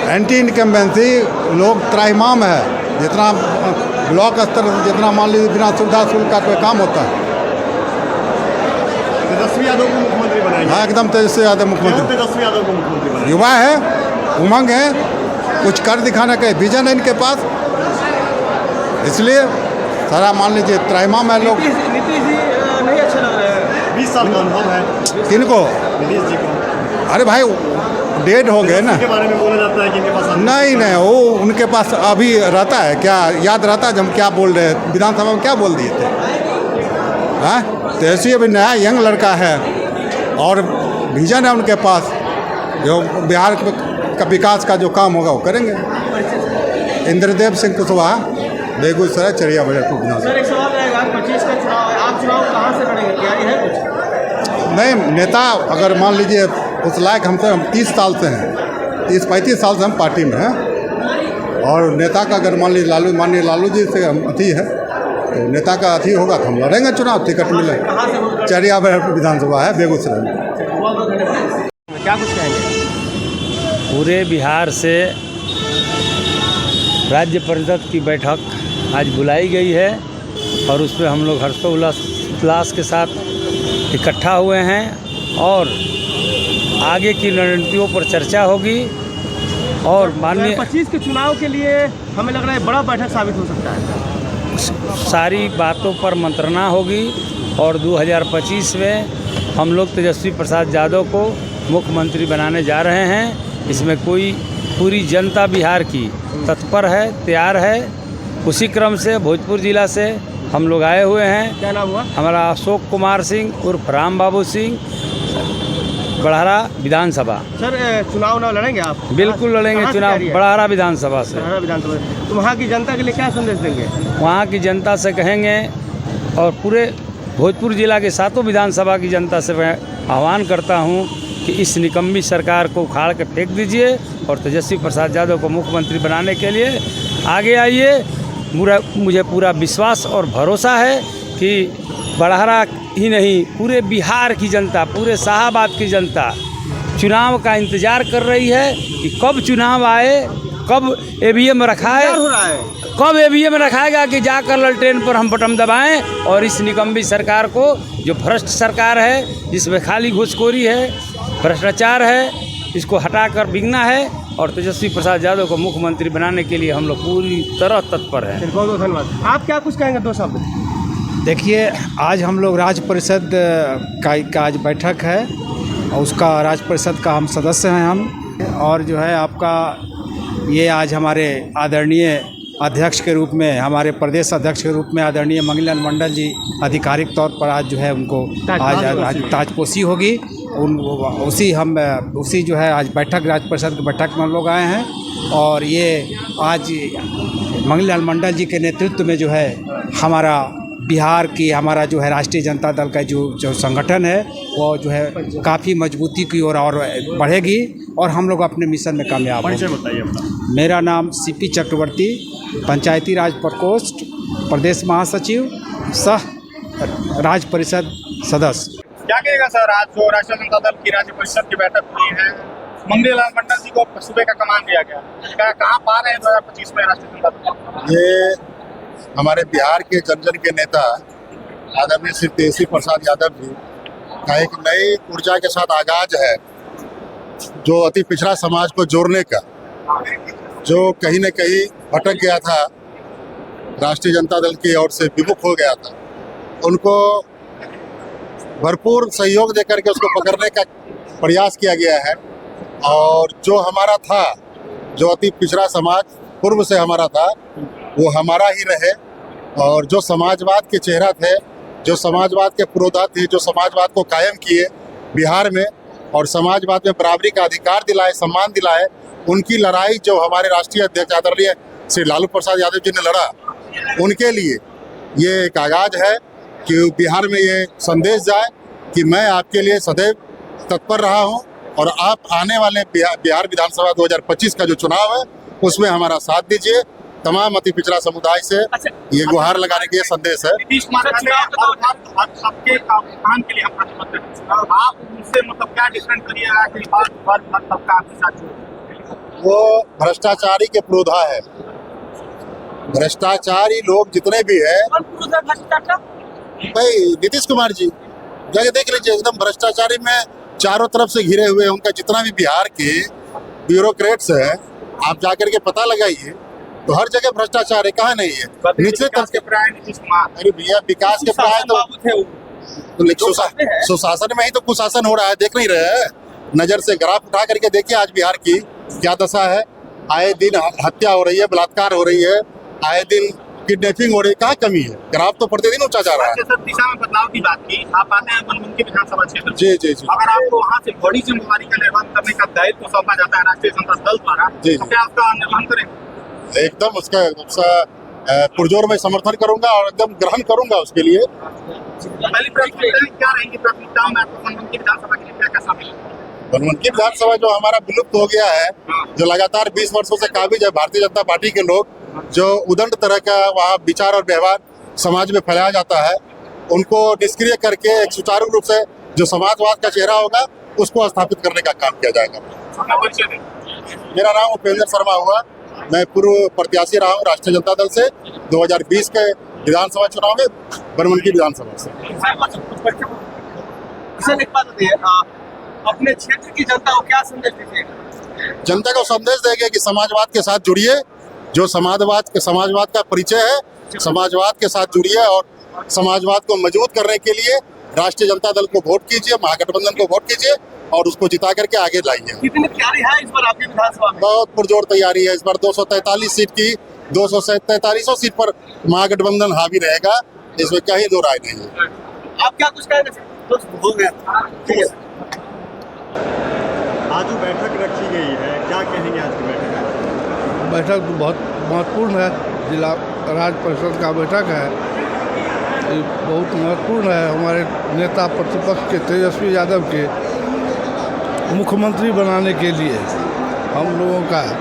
एंटी इनकम्बेंसी लोग त्राहिमाम है, जितना ब्लॉक स्तर जितना मान लीजिए बिना सुविधा शुल्क का कोई काम होता है। तेजस्वी यादव को मुख्यमंत्री बनाएंगे? हाँ एकदम तेजस्वी यादव मुख्यमंत्री। तेजस्वी यादव को मुख्यमंत्री बनाएंगे? युवा है, उमंग है, कुछ कर दिखाने का विजन है इनके पास, इसलिए सारा मान लीजिए त्राहिमाम है लोग। नीतीश जी नहीं अच्छे लग रहे हैं। 20 साल का अनुभव है किनको? नीतीश जी को। अरे भाई डेड हो गए ना। के बारे में बोला जाता है कि इनके पास नहीं वो उनके पास अभी रहता है क्या, याद रहता है जब हम क्या बोल रहे हैं विधानसभा में, क्या बोल दिए थे? हाँ तेजस्वी अभी नया यंग लड़का है और विजन है उनके पास, जो बिहार का विकास का जो काम होगा वो करेंगे। इंद्रदेव सिंह कुशवाहा, बेगूसराय चरिया बाजार को। सर एक सवाल रहेगा, 25 का चुनाव है, आप चुनाव कहाँ से लड़ेंगे, तैयारी है कुछ? नहीं, नेता अगर मान लीजिए उस लायक हम 30 साल से हैं, 30-35 साल से हम पार्टी में हैं, और नेता का अगर मान लीजिए माननीय लालू जी से हम अथी है तो नेता का अथी होगा तो हम लड़ेंगे चुनाव, टिकट मिले। चरिया विधानसभा है बेगूसराय में। क्या कुछ कहेंगे? पूरे बिहार से राज्य परिषद की बैठक आज बुलाई गई है और उसमें हम लोग हर्षोल्लास के साथ इकट्ठा हुए हैं और आगे की रणनीतियों पर चर्चा होगी। और माननीय 25 के चुनाव के लिए हमें लग रहा है बड़ा बैठक साबित हो सकता है। सारी बातों पर मंत्रणा होगी और 2025 में हम लोग तेजस्वी प्रसाद यादव को मुख्यमंत्री बनाने जा रहे हैं। इसमें कोई पूरी जनता बिहार की तत्पर है, तैयार है। उसी क्रम से भोजपुर जिला से हम लोग आए हुए हैं। क्या नाम हुआ? हमारा अशोक कुमार सिंह उर्फ राम बाबू सिंह, बड़हरा विधानसभा। सर चुनाव लड़ेंगे आप? बिल्कुल लड़ेंगे कहाँ से चुनाव, तैयारी है? बड़हरा विधानसभा से। बड़हरा विधानसभा। तो वहाँ की जनता के लिए क्या संदेश देंगे? वहाँ की जनता से कहेंगे और पूरे भोजपुर जिला के सातों विधानसभा की जनता से मैं आह्वान करता हूँ कि इस निकम्मी सरकार को उखाड़ के फेंक दीजिए और तेजस्वी प्रसाद यादव को मुख्यमंत्री बनाने के लिए आगे आइए। मुझे पूरा विश्वास और भरोसा है कि बड़हरा ही नहीं, पूरे बिहार की जनता, पूरे शाहाबाद की जनता चुनाव का इंतज़ार कर रही है कि कब चुनाव आए, कब ईवीएम रखाए, कब ईवीएम रखाएगा कि जाकर ललटेन पर हम बटन दबाएं और इस निकम्मी सरकार को, जो भ्रष्ट सरकार है, जिसमें खाली घूसखोरी है, भ्रष्टाचार है, इसको हटाकर बिकना है और तेजस्वी प्रसाद यादव को मुख्यमंत्री बनाने के लिए हम लोग पूरी तरह तत्पर हैं। बहुत बहुत धन्यवाद। आप क्या कुछ कहेंगे? 2 शब्द। देखिए, आज हम लोग राज्य परिषद का आज बैठक है और उसका राज्य परिषद का हम सदस्य हैं हम, और जो है आपका ये आज हमारे आदरणीय अध्यक्ष के रूप में, हमारे प्रदेश अध्यक्ष के रूप में आदरणीय मंगीलाल मंडल जी आधिकारिक तौर पर आज जो है उनको आज ताजपोशी होगी। उसी जो है आज बैठक, राज्य परिषद की बैठक में हम लोग आए हैं और ये आज मंगीलाल मंडल जी के नेतृत्व में जो है हमारा बिहार की, हमारा जो है राष्ट्रीय जनता दल का जो संगठन है वो जो है काफ़ी मजबूती की ओर और बढ़ेगी और हम लोग अपने मिशन में कामयाब होंगे। मेरा नाम सीपी चक्रवर्ती, पंचायती राज प्रकोष्ठ प्रदेश महासचिव सह राज्य परिषद सदस्य। क्या कहेगा सर, आज जो राष्ट्रीय जनता दल की राज्य परिषद की बैठक हुई है, मंगीलाल मंडल जी को सूबे का कमान दिया गया, कहाँ पा रहे हैं 2025 में राष्ट्रीय जनता दल? ये हमारे बिहार के जन जन के नेता आदरणीय श्री तेजस्वी प्रसाद यादव जी का एक नई ऊर्जा के साथ आगाज है, जो अति पिछड़ा समाज को जोड़ने का, जो कहीं न कहीं भटक गया था, राष्ट्रीय जनता दल की ओर से विमुख हो गया था, उनको भरपूर सहयोग देकर के उसको पकड़ने का प्रयास किया गया है। और जो हमारा था, जो अति पिछड़ा समाज पूर्व से हमारा था, वो हमारा ही रहे और जो समाजवाद के चेहरा थे, जो समाजवाद के पुरोधा थे, जो समाजवाद को कायम किए बिहार में और समाजवाद में बराबरी का अधिकार दिलाए, सम्मान दिलाए, उनकी लड़ाई जो हमारे राष्ट्रीय अध्यक्ष आदरणीय श्री लालू प्रसाद यादव जी ने लड़ा, उनके लिए ये एक आगाज है कि बिहार में ये संदेश जाए कि मैं आपके लिए सदैव तत्पर रहा हूँ और आप आने वाले बिहार विधानसभा 2025 का जो चुनाव है उसमें हमारा साथ दीजिए। तमाम अति पिछड़ा समुदाय से ये गुहार लगाने के संदेश है। नीतीश कुमार आपके काम के लिए हम प्रतिबद्ध हैं, आप उनसे मतलब क्या डिफरेंट करिएगा कि तबका आपके साथ? वो भ्रष्टाचारी के पुरोधा है। भ्रष्टाचारी लोग जितने भी है, भाई नीतीश कुमार जी जाके देख लीजिए, एकदम भ्रष्टाचारी में चारों तरफ से घिरे हुए उनका जितना भी बिहार के ब्यूरोक्रेट्स है, आप जाकर के पता लगाइए तो हर जगह भ्रष्टाचार है, कहाँ नहीं है। निचले तबके नीतीश कुमार, अरे भैया विकास के प्राय तो सुशासन में ही तो कुशासन हो रहा है, देख नहीं रहे हैं? नजर से ग्राफ उठा करके देखिए आज बिहार की क्या दशा है। आए दिन हत्या हो रही है, बलात्कार हो रही है, आए दिन किडनैपिंग हो रही है, कहाँ कमी है? ग्राफ तो प्रतिदिन ऊंचा जा रहा है। दिशा में बदलाव की बात की, आप आते हैं बनमुखी विधानसभा क्षेत्र। जी जी जी। अगर आपको वहाँ से बड़ी जिम्मेदारी का निर्वहन करने का दायित्व सौंपा जाता है राष्ट्रीय जनता दल द्वारा, तो क्या आपका निर्वहन करेंगे? एकदम उसका पुरजोर में समर्थन करूंगा और एकदम ग्रहण करूंगा उसके लिए। पहली प्राथमिकता क्या रहेंगी? प्राथमिकताओं में आपको बनमुखी विधानसभा के लिए क्या क्या शामिल है? बनमुखी विधानसभा जो हमारा विलुप्त हो गया है, जो लगातार 20 वर्षों से काबिज है, भारतीय जनता पार्टी के लोग जो उदंड तरह का वहाँ विचार और व्यवहार समाज में फैलाया जाता है, उनको निष्क्रिय करके एक सुचारू रूप से जो समाजवाद का चेहरा होगा उसको स्थापित करने का काम किया जाएगा। मेरा नाम उपेंद्र शर्मा हुआ, मैं पूर्व प्रत्याशी रहा हूँ राष्ट्रीय जनता दल से 2020 के विधानसभा चुनाव में बनमुखी विधानसभा से। अपने क्षेत्र की जनता को क्या संदेश दीजिएगा? जनता को संदेश देंगे कि समाजवाद के साथ जुड़िए, जो समाजवाद का परिचय है, समाजवाद के साथ जुड़िए और समाजवाद को मजबूत करने के लिए राष्ट्रीय जनता दल को वोट कीजिए, महागठबंधन को वोट कीजिए और उसको जिता करके आगे लाइए। कितनी तैयारी है इस बार आपकी विधानसभा में? बहुत पुरजोर तैयारी है। इस बार 243 सीट की 243 सीट पर महागठबंधन हावी रहेगा, इसमें कहीं दो राय नहीं है। आप क्या कुछ कहेंगे? हो गया। आज जो बैठक रखी गई है, क्या कहेंगे आज की बैठक में? बैठक तो बहुत महत्वपूर्ण है। जिला राज्य परिषद का बैठक है, ये बहुत महत्वपूर्ण है। हमारे नेता प्रतिपक्ष के तेजस्वी यादव के मुख्यमंत्री बनाने के लिए हम लोगों का है,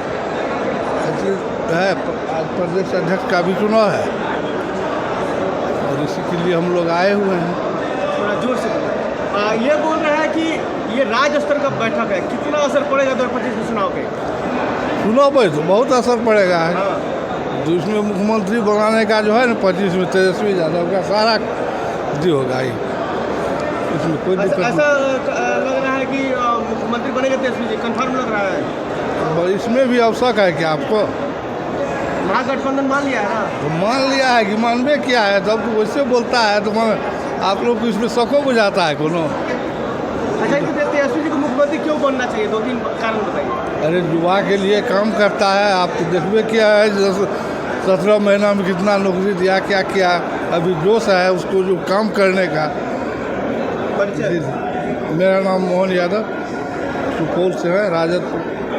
आज प्रदेश अध्यक्ष का भी चुनाव है और इसी के लिए हम लोग आए हुए हैं। थोड़ा जोर से ये बोल रहे हैं कि ये राज्य स्तर का बैठक है, कितना असर पड़ेगा 2025 में चुनाव के? चुनाव पर तो बहुत असर पड़ेगा है। तो इसमें मुख्यमंत्री बनाने का जो है ना 25 में तेजस्वी यादव का सारा जी होगा ही, इसमें कोई दिक्कत ऐसा लग रहा है कि मुख्यमंत्री बनेंगे तेजस्वी जी, कंफर्म लग रहा है। इसमें भी आवश्यक है कि आपको महागठबंधन मान लिया है ना? तो मान लिया है कि मानवे किया है, तब तो वैसे बोलता है तो आप लोग को इसमें शको बुझाता है कोनो। अच्छा, तेजस्वी जी को मुख्यमंत्री क्यों बनना चाहिए? 2-3 कारण बताइए। अरे युवा के लिए काम करता है, आप तो देखबे किया है 17 महीना में कितना नौकरी दिया, क्या किया। अभी जोश है उसको जो काम करने का। मेरा नाम मोहन यादव, सुपौल से है, राजद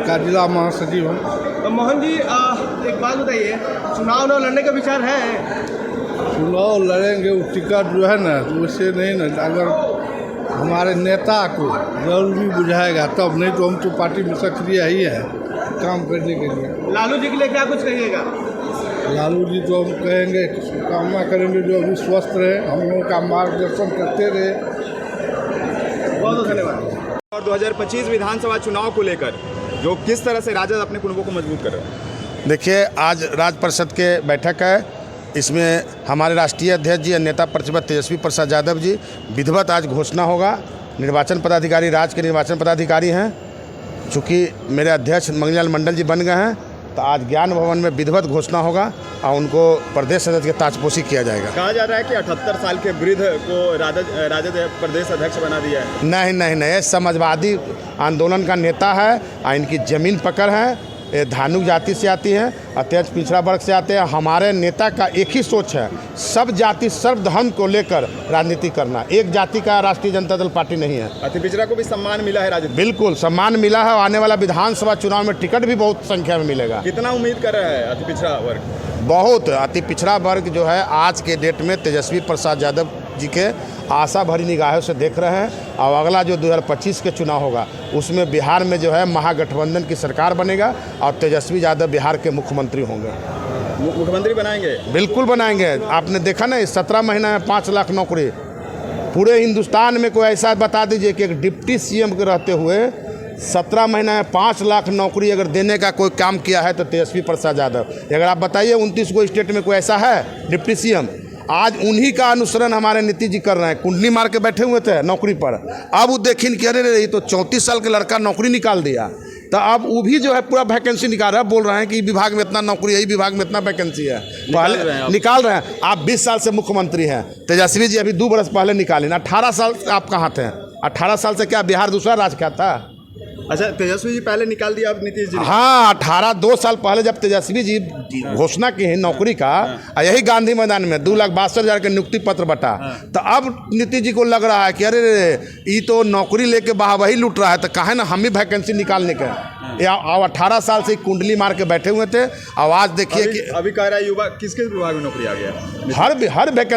का जिला महासचिव हूँ। तो मोहन जी एक बात बताइए, चुनाव लड़ने का विचार है? चुनाव लड़ेंगे, वो टिकट जो है ना तो वैसे नहीं ना, अगर हमारे नेता को जरूरी बुझाएगा तब, नहीं तो हम तो पार्टी में सक्रिय ही है काम करने के लिए। लालू जी के लिए क्या कुछ कहिएगा? लालू जी तो हम कहेंगे, कामना करेंगे जो अभी स्वस्थ रहे, हम लोगों का मार्गदर्शन करते रहे। बहुत बहुत धन्यवाद। और 2025 विधानसभा चुनाव को लेकर जो किस तरह से राजद अपने कुनबों को मजबूत कर रहे हैं? देखिए, आज राज्य परिषद के बैठक है, इसमें हमारे राष्ट्रीय अध्यक्ष जी, नेता प्रतिपक्ष तेजस्वी प्रसाद यादव जी, विधिवत आज घोषणा होगा। निर्वाचन पदाधिकारी, राज्य के निर्वाचन पदाधिकारी हैं, चूँकि मेरे अध्यक्ष मंगलीलाल मंडल जी बन गए हैं, तो आज ज्ञान भवन में विधिवत घोषणा होगा और उनको प्रदेश अध्यक्ष के ताजपोशी किया जाएगा। कहा जा रहा है कि 78 साल के वृद्ध को राजद प्रदेश अध्यक्ष बना दिया है। नहीं नहीं नहीं, ये समाजवादी आंदोलन का नेता है और इनकी जमीन पकड़ है, ये धानुक जाति से आती हैं, अत्यंत पिछड़ा वर्ग से आते हैं। हमारे नेता का एक ही सोच है, सब जाति सर्व धर्म को लेकर राजनीति करना। एक जाति का राष्ट्रीय जनता दल पार्टी नहीं है। अति पिछड़ा को भी सम्मान मिला है राजद? बिल्कुल सम्मान मिला है, आने वाला विधानसभा चुनाव में टिकट भी बहुत संख्या में मिलेगा। कितना उम्मीद कर रहा है अति पिछड़ा वर्ग? बहुत। अति पिछड़ा वर्ग जो है आज के डेट में तेजस्वी प्रसाद यादव जी के आशा भरी निगाहों से देख रहे हैं और अगला जो 2025 के चुनाव होगा उसमें बिहार में जो है महागठबंधन की सरकार बनेगा और तेजस्वी यादव बिहार के मुख्यमंत्री होंगे। मुख्यमंत्री बनाएंगे? बिल्कुल बनाएंगे। आपने देखा ना, 17 महीना में 5 लाख नौकरी। पूरे हिंदुस्तान में कोई ऐसा बता दीजिए कि एक डिप्टी सीएम के रहते हुए 17 महीना में 5 लाख नौकरी अगर देने का कोई काम किया है तो तेजस्वी प्रसाद यादव। अगर आप बताइए 29 गो स्टेट में कोई ऐसा है डिप्टी सीएम? आज उन्हीं का अनुसरण हमारे नीतीश जी कर रहे हैं। कुंडली मार के बैठे हुए थे नौकरी पर, अब वो देखिन कि अरे ये तो 34 साल के लड़का नौकरी निकाल दिया, तो अब वो भी जो है पूरा वैकेंसी निकाल रहा है, बोल रहे हैं कि विभाग में इतना नौकरी है, विभाग में इतना वैकेंसी है, पहले निकाल रहे हैं। आप 20 साल से मुख्यमंत्री हैं, तेजस्वी जी अभी 2 बरस पहले निकाले ना। 18 साल आप कहाँ थे? 18 साल से क्या बिहार दूसरा राज्य क्या था? अच्छा, तेजस्वी जी पहले निकाल दिया, अब नीतीश जी? हाँ, 2 साल पहले जब तेजस्वी जी घोषणा की है नौकरी का, यही गांधी मैदान में 2,62,000 के नियुक्ति पत्र बटा, तो अब नीतीश जी को लग रहा है कि अरे ये तो नौकरी लेके वाहवाही लूट रहा है, तो कहे ना हम ही वैकेंसी निकालने के। और 18 साल से कुंडली मार के बैठे हुए थे। आवाज़ देखिए कि अभी कह रहा है युवा किसके विभाग में नौकरी आ गया? हर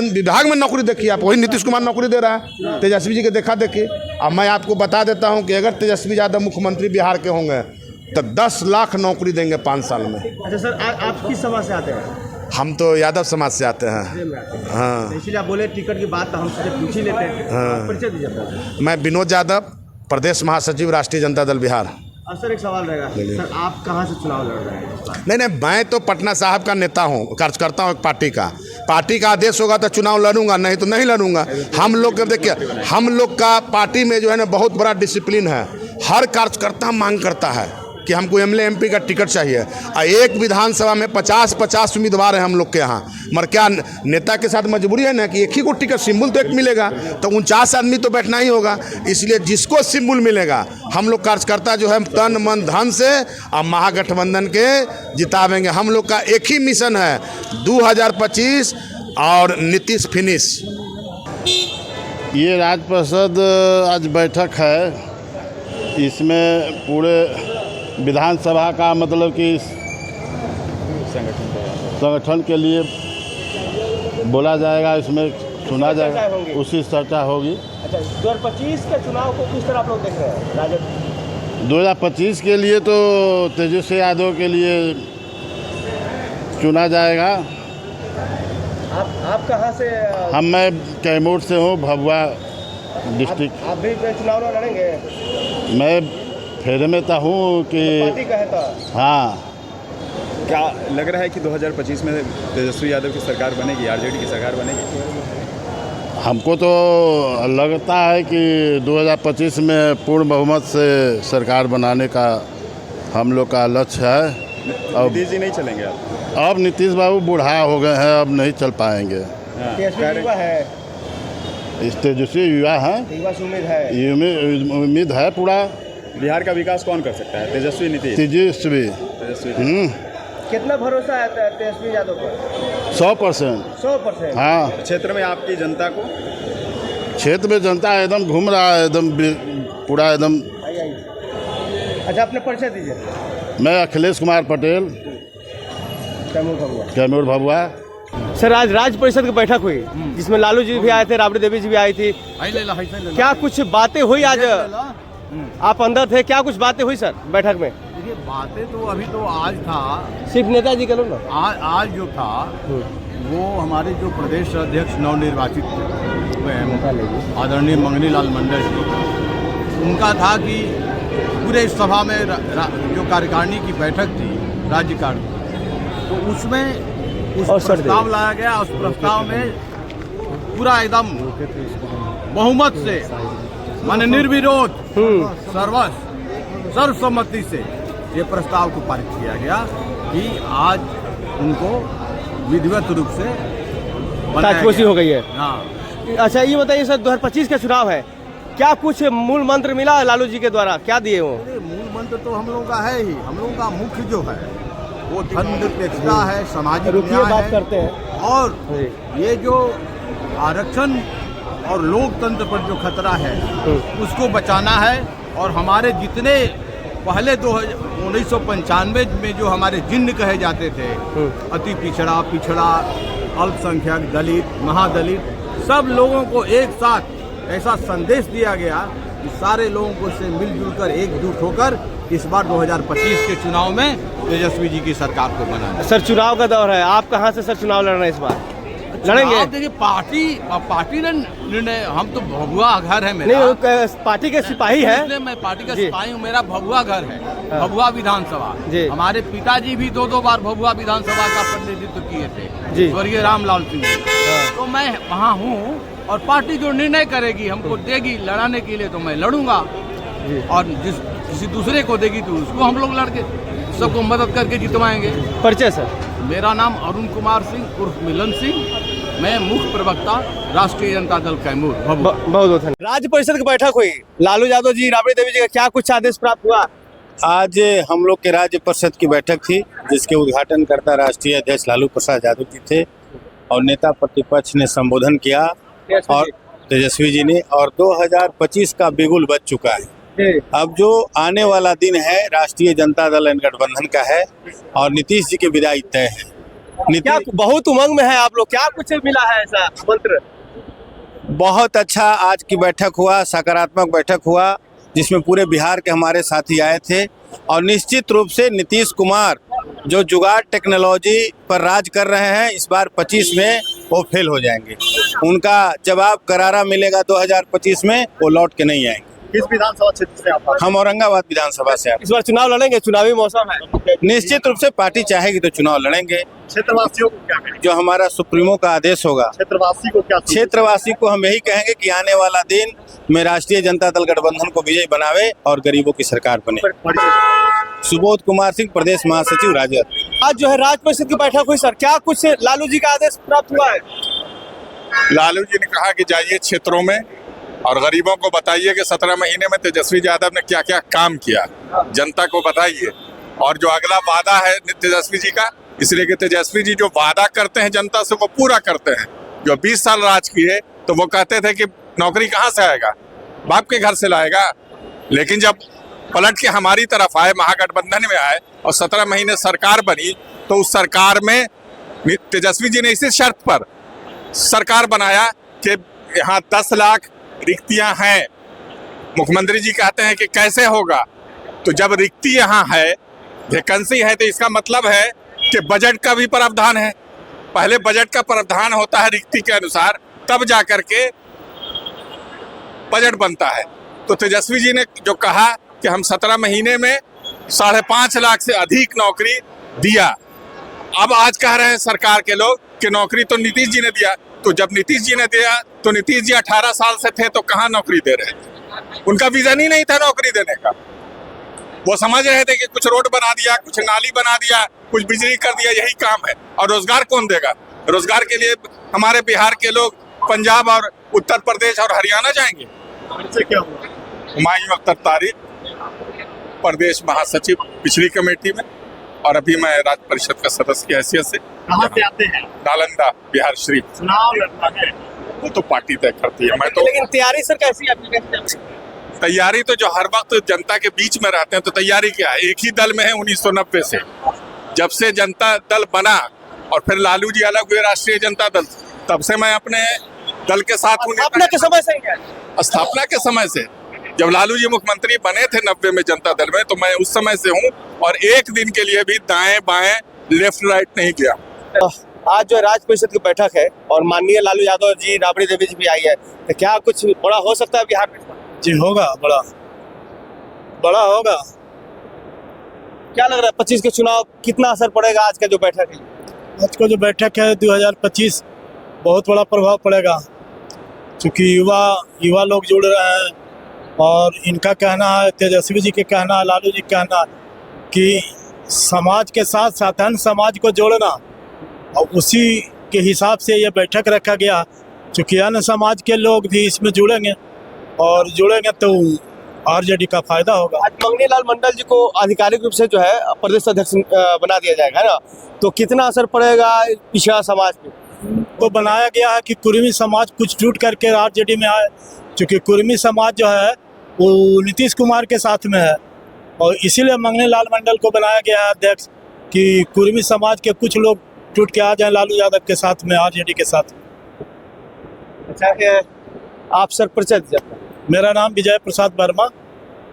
विभाग में नौकरी देखिए आप, वही नीतीश कुमार नौकरी दे रहा है तेजस्वी जी के, देखा देखिए। अब मैं आपको बता देता हूं कि अगर तेजस्वी यादव मुख्यमंत्री बिहार के होंगे तो 10 लाख नौकरी देंगे 5 साल में। अच्छा सर, आप किस समाज से आते हैं? हम तो यादव समाज से आते हैं। हाँ, इसलिए आप बोले टिकट की बात तो हमसे पूछ ही लेते हैं। हाँ। परिचय दीजिए। मैं विनोद यादव, प्रदेश महासचिव राष्ट्रीय जनता दल बिहार। सर एक सवाल रहेगा, सर आप कहाँ से चुनाव लड़ रहे हैं? नहीं, मैं तो पटना साहब का नेता हूँ, कार्यकर्ता हूँ एक पार्टी का आदेश होगा तो चुनाव लड़ूंगा, नहीं तो नहीं लड़ूंगा। हम लोग देखिए, हम लोग का पार्टी में जो है ना बहुत बड़ा डिसिप्लिन है। हर कार्यकर्ता मांग करता है कि हमको एमएलए एमपी का टिकट चाहिए, और एक विधानसभा में 50-50 उम्मीदवार हैं हम लोग के यहाँ। मगर क्या नेता के साथ मजबूरी है ना कि एक ही को टिकट, सिंबल तो एक मिलेगा, तो 49 आदमी तो बैठना ही होगा। इसलिए जिसको सिंबल मिलेगा हम लोग कार्यकर्ता जो है तन मन धन से और महागठबंधन के जितावेंगे। हम लोग का एक ही मिशन है 2025 और नीतीश फिनिश। ये राज्य परिषद आज बैठक है इसमें पूरे विधानसभा का मतलब कि संगठन के लिए बोला जाएगा, इसमें सुना जाएगा, उसी चर्चा होगी। अच्छा, 2025 के चुनाव को किस तरह आप लोग देख रहे हैं? राजद 2025 के लिए तो तेजस्वी यादव के लिए चुना जाएगा। आप कहाँ से? मैं कैमूर से हूँ, भभुआ डिस्ट्रिक्ट। आप भी चुनाव लड़ेंगे? मैं फेरे में तो हूँ कि पार्टी का है तो। हाँ। क्या लग रहा है कि 2025 में तेजस्वी यादव की सरकार बनेगी, आरजेडी की सरकार बनेगी? हमको तो लगता है कि 2025 में पूर्ण बहुमत से सरकार बनाने का हम लोग का लक्ष्य है। अब नीतीश जी नहीं चलेंगे अब नीतीश बाबू बूढ़ा हो गए हैं, अब नहीं चल पाएंगे। युवा है, इस तेजस्वी युवा हैं, उम्मीद है पूरा। बिहार का विकास कौन कर सकता है, तेजस्वी नीतीश? तेजस्वी। कितना भरोसा है तेजस्वी यादव पर? 100%। हाँ। क्षेत्र में आपकी जनता को? क्षेत्र में जनता एकदम घूम रहा है, एकदम पूरा एकदम। अच्छा, अपने परिचय दीजिए। मैं अखिलेश कुमार पटेल, कैमूर भभुआ। सर, आज राज्य परिषद की बैठक हुई जिसमें लालू जी भी आए थे, राबड़ी देवी जी भी आई थी। क्या कुछ बातें हुई आज? आप अंदर थे, क्या कुछ बातें हुई सर बैठक में? देखिए, बातें तो अभी तो आज था, सिर्फ नेताजी करो ना। आज जो था वो हमारे जो प्रदेश अध्यक्ष नवनिर्वाचित हुए हैं आदरणीय मंगनी लाल मंडल जी, उनका था कि पूरे सभा में जो कार्यकारिणी की बैठक थी राज्य कार्य, तो उसमें उस प्रस्ताव लाया गया। उस प्रस्ताव में पूरा एकदम बहुमत से, माने निर्विरोध, सर्वसम्मति से ये प्रस्ताव को पारित किया गया कि आज उनको विधिवत रूप से ताजपोशी हो गई है। हाँ। अच्छा, ये बताइए सर, 2025 का चुनाव है, क्या कुछ मूल मंत्र मिला लालू जी के द्वारा? क्या दिए वो? मूल मंत्र तो हम लोगों का है ही। हम लोगों का मुख्य जो है वो धर्मनिरपेक्षता है, सामाजिक न्याय बात है, करते हैं। और ये जो आरक्षण और लोकतंत्र पर जो खतरा है उसको बचाना है। और हमारे जितने पहले 1995 में जो हमारे जिन्न कहे जाते थे, अति पिछड़ा, अल्पसंख्यक, दलित, महादलित, सब लोगों को एक साथ ऐसा संदेश दिया गया कि सारे लोगों को से मिलजुल कर एकजुट होकर इस बार 2025 के चुनाव में तेजस्वी जी की सरकार को बनाना। सर, चुनाव का दौर है, आप कहाँ से सर चुनाव लड़ रहे हैं इस बार? लड़ेंगे? देखिए, पार्टी ने निर्णय, हम तो भभुआ घर है मेरा। नहीं, पार्टी के सिपाही है, इसलिए मैं पार्टी का सिपाही हूँ। मेरा भभुआ घर है, भभुआ विधानसभा। हमारे पिताजी भी 2 बार भभुआ विधानसभा का प्रतिनिधित्व किए थे, स्वर्गीय रामलाल सिंह जी। तो मैं वहाँ हूँ और पार्टी जो निर्णय करेगी, हमको देगी लड़ाने के लिए, तो मैं लड़ूंगा। और किसी दूसरे को देगी तो उसको हम लोग लड़के सबको मदद करके जितवाएंगे। परिचय सर? मेरा नाम अरुण कुमार सिंह उर्फ मिलन सिंह, मैं मुख्य प्रवक्ता राष्ट्रीय जनता दल कैमूर। बहुत बहुत धन्यवाद। राज्य परिषद की बैठक हुई, लालू यादव जी, राबड़ी देवी जी का क्या कुछ आदेश प्राप्त हुआ? आज हम लोग के राज्य परिषद की बैठक थी जिसके उद्घाटनकर्ता राष्ट्रीय अध्यक्ष लालू प्रसाद यादव जी थे और नेता प्रतिपक्ष ने संबोधन किया और तेजस्वी जी ने, और 2025 का बिगुल बज चुका है। अब जो आने वाला दिन है राष्ट्रीय जनता दल गठबंधन का है और नीतीश जी की विदाई तय है। क्या बहुत उमंग में है आप लोग, क्या कुछ मिला है ऐसा मंत्र? बहुत अच्छा आज की बैठक हुआ, सकारात्मक बैठक हुआ जिसमें पूरे बिहार के हमारे साथी आए थे और निश्चित रूप से नीतीश कुमार जो जुगाड़ टेक्नोलॉजी पर राज कर रहे हैं, इस बार 25 में वो फेल हो जाएंगे। उनका जवाब करारा मिलेगा 2025 में, वो लौट के नहीं आएंगे। किस विधानसभा क्षेत्र से आप? हम औरंगाबाद विधानसभा से। इस बार चुनाव लड़ेंगे, चुनावी मौसम है, निश्चित रूप से पार्टी चाहेगी तो चुनाव लड़ेंगे। क्षेत्रवासियों को क्या कहेंगे? जो हमारा सुप्रीमो का आदेश होगा, क्षेत्रवासी को क्या? क्षेत्रवासी को हम यही कहेंगे कि आने वाला दिन में राष्ट्रीय जनता दल गठबंधन को विजयी बनावे और गरीबों की सरकार बने। सुबोध कुमार सिंह, प्रदेश महासचिव राजद। आज जो है राज्य परिषद की बैठक हुई सर, क्या कुछ लालू जी का आदेश प्राप्त हुआ है? लालू जी ने कहा कि जाइए क्षेत्रों में और गरीबों को बताइए कि 17 महीने में तेजस्वी यादव ने क्या क्या काम किया, जनता को बताइए। और जो अगला वादा है तेजस्वी जी का, इसलिए कि तेजस्वी जी जो वादा करते हैं जनता से वो पूरा करते हैं। जो 20 साल राज किए तो वो कहते थे कि नौकरी कहाँ से आएगा, बाप के घर से लाएगा, लेकिन जब पलट के हमारी तरफ आए, महागठबंधन में आए और 17 महीने सरकार बनी, तो उस सरकार में तेजस्वी जी ने इसी शर्त पर सरकार बनाया कि यहाँ 10 लाख रिक्तियां हैं। मुख्यमंत्री जी कहते हैं कि कैसे होगा, तो जब रिक्ति यहाँ है, वैकेंसी है, तो इसका मतलब है कि बजट का भी प्रावधान है। पहले बजट का प्रावधान होता है रिक्ति के अनुसार, तब जाकर के बजट बनता है। तो तेजस्वी जी ने जो कहा कि हम 17 महीने में 5.5 लाख से अधिक नौकरी दिया, अब आज कह रहे हैं सरकार के लोग कि नौकरी तो नीतीश जी ने दिया। तो जब नीतीश जी ने दिया तो नीतीश जी 18 साल से थे, तो कहाँ नौकरी दे रहे थे? उनका विजन ही नहीं था नौकरी देने का। वो समझ रहे थे कि कुछ रोड बना दिया, कुछ नाली बना दिया, कुछ बिजली कर दिया, यही काम है। और रोजगार कौन देगा? रोजगार के लिए हमारे बिहार के लोग पंजाब और उत्तर प्रदेश और हरियाणा जाएंगे। क्या हुआ? हुमायूं अख्तर तारिक, प्रदेश महासचिव पिछली कमेटी में, और अभी मैं राज्य परिषद का सदस्य की हैसियत से। कहाँ से आते हैं? नालंदा, बिहार शरीफ। चुनाव लड़ना है, वो तो पार्टी तय करती है। मैं तो, लेकिन तैयारी सर कैसी है? तैयारी तो जो हर वक्त जनता के बीच में रहते हैं, तो तैयारी क्या है? एक ही दल में है 1990 से, जब से जनता दल बना, और फिर लालू जी अलग हुए राष्ट्रीय जनता दल, तब से मैं अपने दल के साथ हूँ। स्थापना के समय से ही? स्थापना के समय से, जब लालू जी मुख्यमंत्री बने थे 90 में जनता दल में, तो मैं उस समय से हूँ, और एक दिन के लिए भी दाएं बाएं लेफ्ट राइट नहीं किया। आज जो राज्य परिषद की बैठक है और माननीय लालू यादव जी, राबड़ी देवी जी भी आई है, तो क्या कुछ बड़ा हो सकता है बिहार में? जी होगा, बड़ा होगा। क्या लग रहा है 25 के चुनाव कितना असर पड़ेगा आज का जो बैठक है? आज का जो बैठक है 2025 बहुत बड़ा प्रभाव पड़ेगा, क्योंकि युवा लोग जुड़ रहे हैं, और इनका कहना है, तेजस्वी जी के कहना है, लालू जी का कहना है कि समाज के साथ साथ अन्य समाज को जोड़ना, और उसी के हिसाब से ये बैठक रखा गया, क्योंकि अन्य समाज के लोग भी इसमें जुड़ेंगे, और जुड़ेंगे तो आरजेडी का फायदा होगा। आज मंगनी लाल मंडल जी को आधिकारिक रूप से जो है प्रदेश अध्यक्ष बना दिया जाएगा, है ना? तो कितना असर पड़ेगा पिछड़ा समाज पे? तो बनाया गया है कि कुर्मी समाज कुछ टूट करके आरजेडी में आए, क्योंकि कुर्मी समाज जो है वो नीतीश कुमार के साथ में है, और इसीलिए मंगनी लाल मंडल को बनाया गया है अध्यक्ष कि कुर्मी समाज के कुछ लोग टूट के आ जाए लालू यादव के साथ में, आरजेडी के साथ। अच्छा, आप सर परिचय दीजिए। मेरा नाम विजय प्रसाद वर्मा,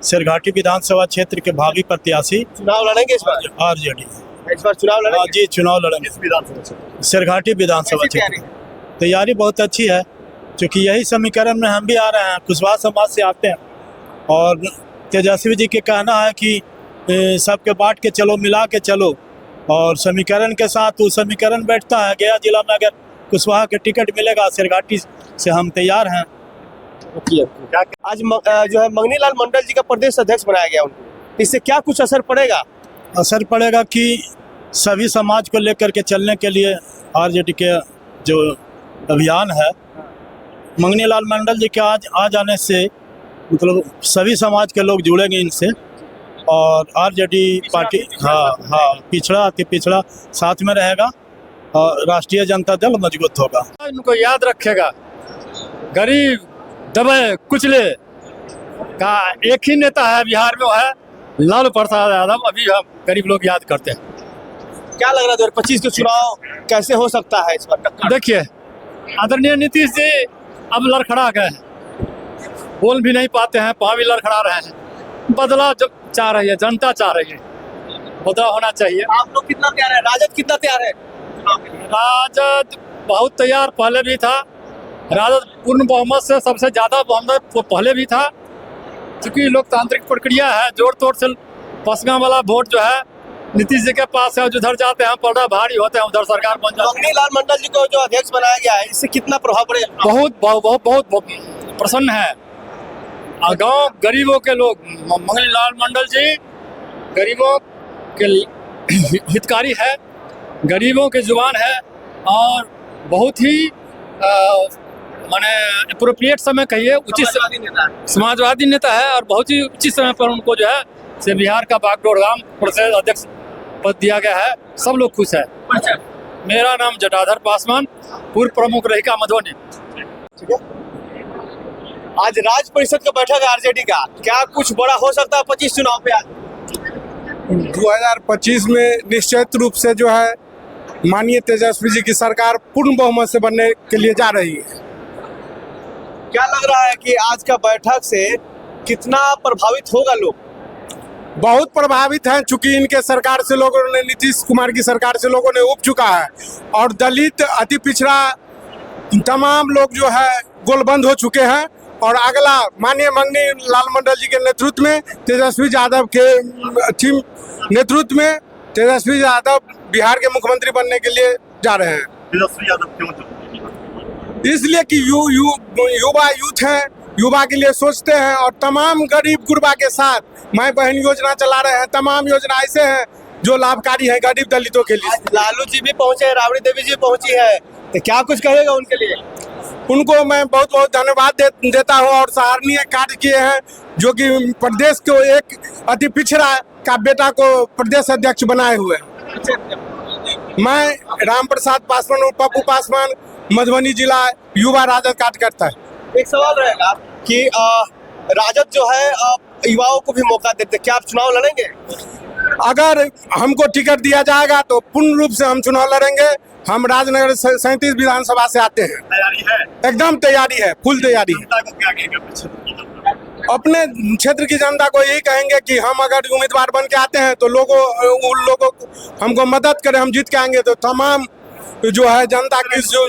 सिरघाटी विधानसभा क्षेत्र के भावी प्रत्याशी। चुनाव लड़ेंगे इस बार? आरजेडी इस बार चुनाव लड़ेंगे? जी, चुनाव लड़ेंगे। सिरघाटी विधानसभा क्षेत्र। तैयारी बहुत अच्छी है, क्योंकि यही समीकरण में हम भी आ रहे हैं, कुशवाहा समाज से आते हैं, और तेजस्वी जी के कहना है कि सबके बांट के चलो, मिला के चलो, और समीकरण के साथ वो समीकरण बैठता है। गया जिला में अगर कुशवाहा के टिकट मिलेगा, सिरघाटी से हम तैयार हैं। आज जो है मंगनी लाल मंडल जी का प्रदेश अध्यक्ष बनाया गया उनको, इससे क्या कुछ असर पड़ेगा? असर पड़ेगा कि सभी समाज को लेकर के चलने के लिए आरजेडी के जो अभियान है, मंगनी लाल मंडल जी के आज आ जाने से मतलब सभी समाज के लोग जुड़ेंगे इनसे, और आरजेडी पार्टी पिछड़ा अति पिछड़ा साथ में रहेगा, और राष्ट्रीय जनता दल मजबूत होगा। इनको याद रखेगा, गरीब दबे कुचले का एक ही नेता है बिहार में, वो है लालू प्रसाद यादव। अभी हम गरीब लोग याद करते हैं। क्या लग रहा है 2025 के चुनाव कैसे हो सकता है इस बार? देखिए, आदरणीय नीतीश जी अब लड़खड़ा गए हैं, बोल भी नहीं पाते हैं, पाँव भी लड़खड़ा रहे हैं। बदलाव जब चाह रही है जनता, चाह रही है, बदलाव होना चाहिए। आप लोग कितना तैयार है? राजद कितना तैयार है? राजद बहुत तैयार पहले भी था, राजद पूर्ण बहुमत से सबसे ज़्यादा बहुमत पहले भी था, क्योंकि लोकतांत्रिक प्रक्रिया है, जोड़ तोड़ से पसगा वाला वोट जो है नीतीश जी के पास है, जिधर जाते हैं पर्दा भारी होते हैं, उधर सरकार बन जाती है। मंगनी लाल मंडल जी को जो अध्यक्ष बनाया गया है, इससे कितना प्रभाव पड़ेगा? बहुत प्रसन्न है। गांव गरीबों के लोग, मंगनी लाल मंडल जी गरीबों के हितकारी है, गरीबों के जुबान है, और बहुत ही माने अप्रोप्रिएट समय कहिए, उचित समाजवादी नेता है, और बहुत ही उचित समय पर उनको जो है से बिहार का बागडोर प्रदेश अध्यक्ष पद दिया गया है। सब लोग खुश है। मेरा नाम जटाधर पासवान, पूर्व प्रमुख रहिका मधुबनी। आज राज्य परिषद का बैठक है आरजेडी का, क्या कुछ बड़ा हो सकता है 25 चुनाव पे? आज 2025 में निश्चित रूप से जो है माननीय तेजस्वी जी की सरकार पूर्ण बहुमत से बनने के लिए जा रही है। क्या लग रहा है कि आज का बैठक से कितना प्रभावित होगा लोग? बहुत प्रभावित हैं, चूंकि इनके सरकार से लोगों ने, नीतीश कुमार की सरकार से लोगों ने उब चुका है और दलित, अति पिछड़ा तमाम लोग जो है गोलबंद हो चुके हैं। और अगला माननीय मंगनी लाल मंडल जी के नेतृत्व में, तेजस्वी यादव के टीम नेतृत्व में तेजस्वी यादव बिहार के मुख्यमंत्री बनने के लिए जा रहे हैं। तेजस्वी यादव क्यों? इसलिए कि यूथ हैं, युवा के लिए सोचते हैं और तमाम गरीब गुरबा के साथ माई बहन योजना चला रहे हैं। तमाम योजना ऐसे हैं जो लाभकारी है गरीब दलितों के लिए। लालू जी भी पहुंचे हैं, राबड़ी देवी जी पहुंची है, तो क्या कुछ कहेगा उनके लिए? उनको मैं बहुत बहुत धन्यवाद देता हूं और सराहनीय कार्य किए हैं, जो कि प्रदेश को एक अति पिछड़ा का बेटा को प्रदेश अध्यक्ष बनाए हुए हैं। मैं राम प्रसाद पासवान और पप्पू पासवान, मधुबनी जिला युवा राजद कार्यकर्ता है। एक सवाल रहेगा कि राजद जो है युवाओं को भी मौका देते, क्या आप चुनाव लड़ेंगे? अगर हमको टिकट दिया जाएगा तो पूर्ण रूप से हम चुनाव लड़ेंगे। हम राजनगर 37 विधानसभा से आते हैं। तैयारी है? एकदम तैयारी है, फुल तैयारी है। अपने क्षेत्र की जनता को यही कहेंगे कि हम अगर उम्मीदवार बन के आते हैं तो उन लोगों को हमको मदद करें, हम जीत के आएंगे तो तमाम जो है जनता की जो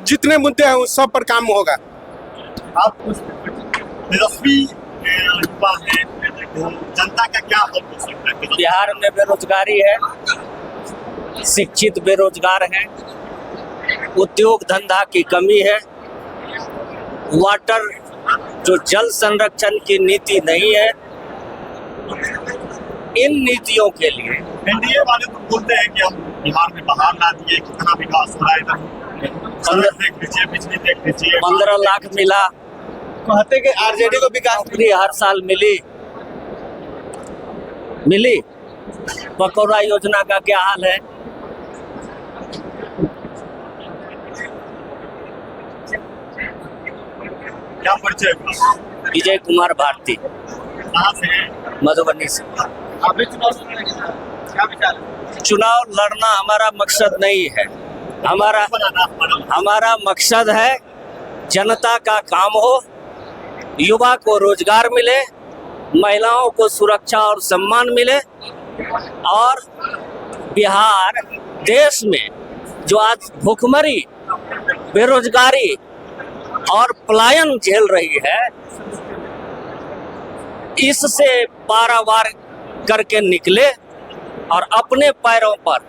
जितने मुद्दे हैं उस सब पर काम होगा। आप तेजस्वी युवा है तो जनता का क्या हल हो सकता है? बिहार में बेरोजगारी है, शिक्षित बेरोजगार हैं, उद्योग धंधा की कमी है, वाटर जो जल संरक्षण की नीति नहीं है। इन नीतियों के लिए एनडीए वाले तो बोलते हैं कि हम बिहार में बाहर ला दिए, कितना विकास हो रहा है इधर, सड़क देख लीजिए, बिजली देख लीजिए, 15 लाख मिला। कहते कि आरजेडी को विकास हर साल मिली। पकौड़ा योजना का क्या हाल है? क्या परिचय? विजय कुमार भारती। कहाँ से है? मधुबनी से। आप भी चुनाव लड़ेंगे? क्या विचार है? चुनाव लड़ना हमारा मकसद नहीं है। हमारा मकसद है जनता का काम हो, युवा को रोजगार मिले, महिलाओं को सुरक्षा और सम्मान मिले और बिहार देश में जो आज भूखमरी, बेरोजगारी और पलायन झेल रही है, इससे पारावार करके निकले और अपने पैरों पर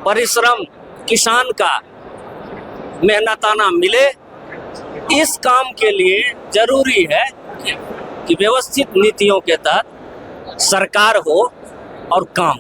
परिश्रम किसान का मेहनताना मिले। इस काम के लिए जरूरी है कि व्यवस्थित नीतियों के तहत सरकार हो और काम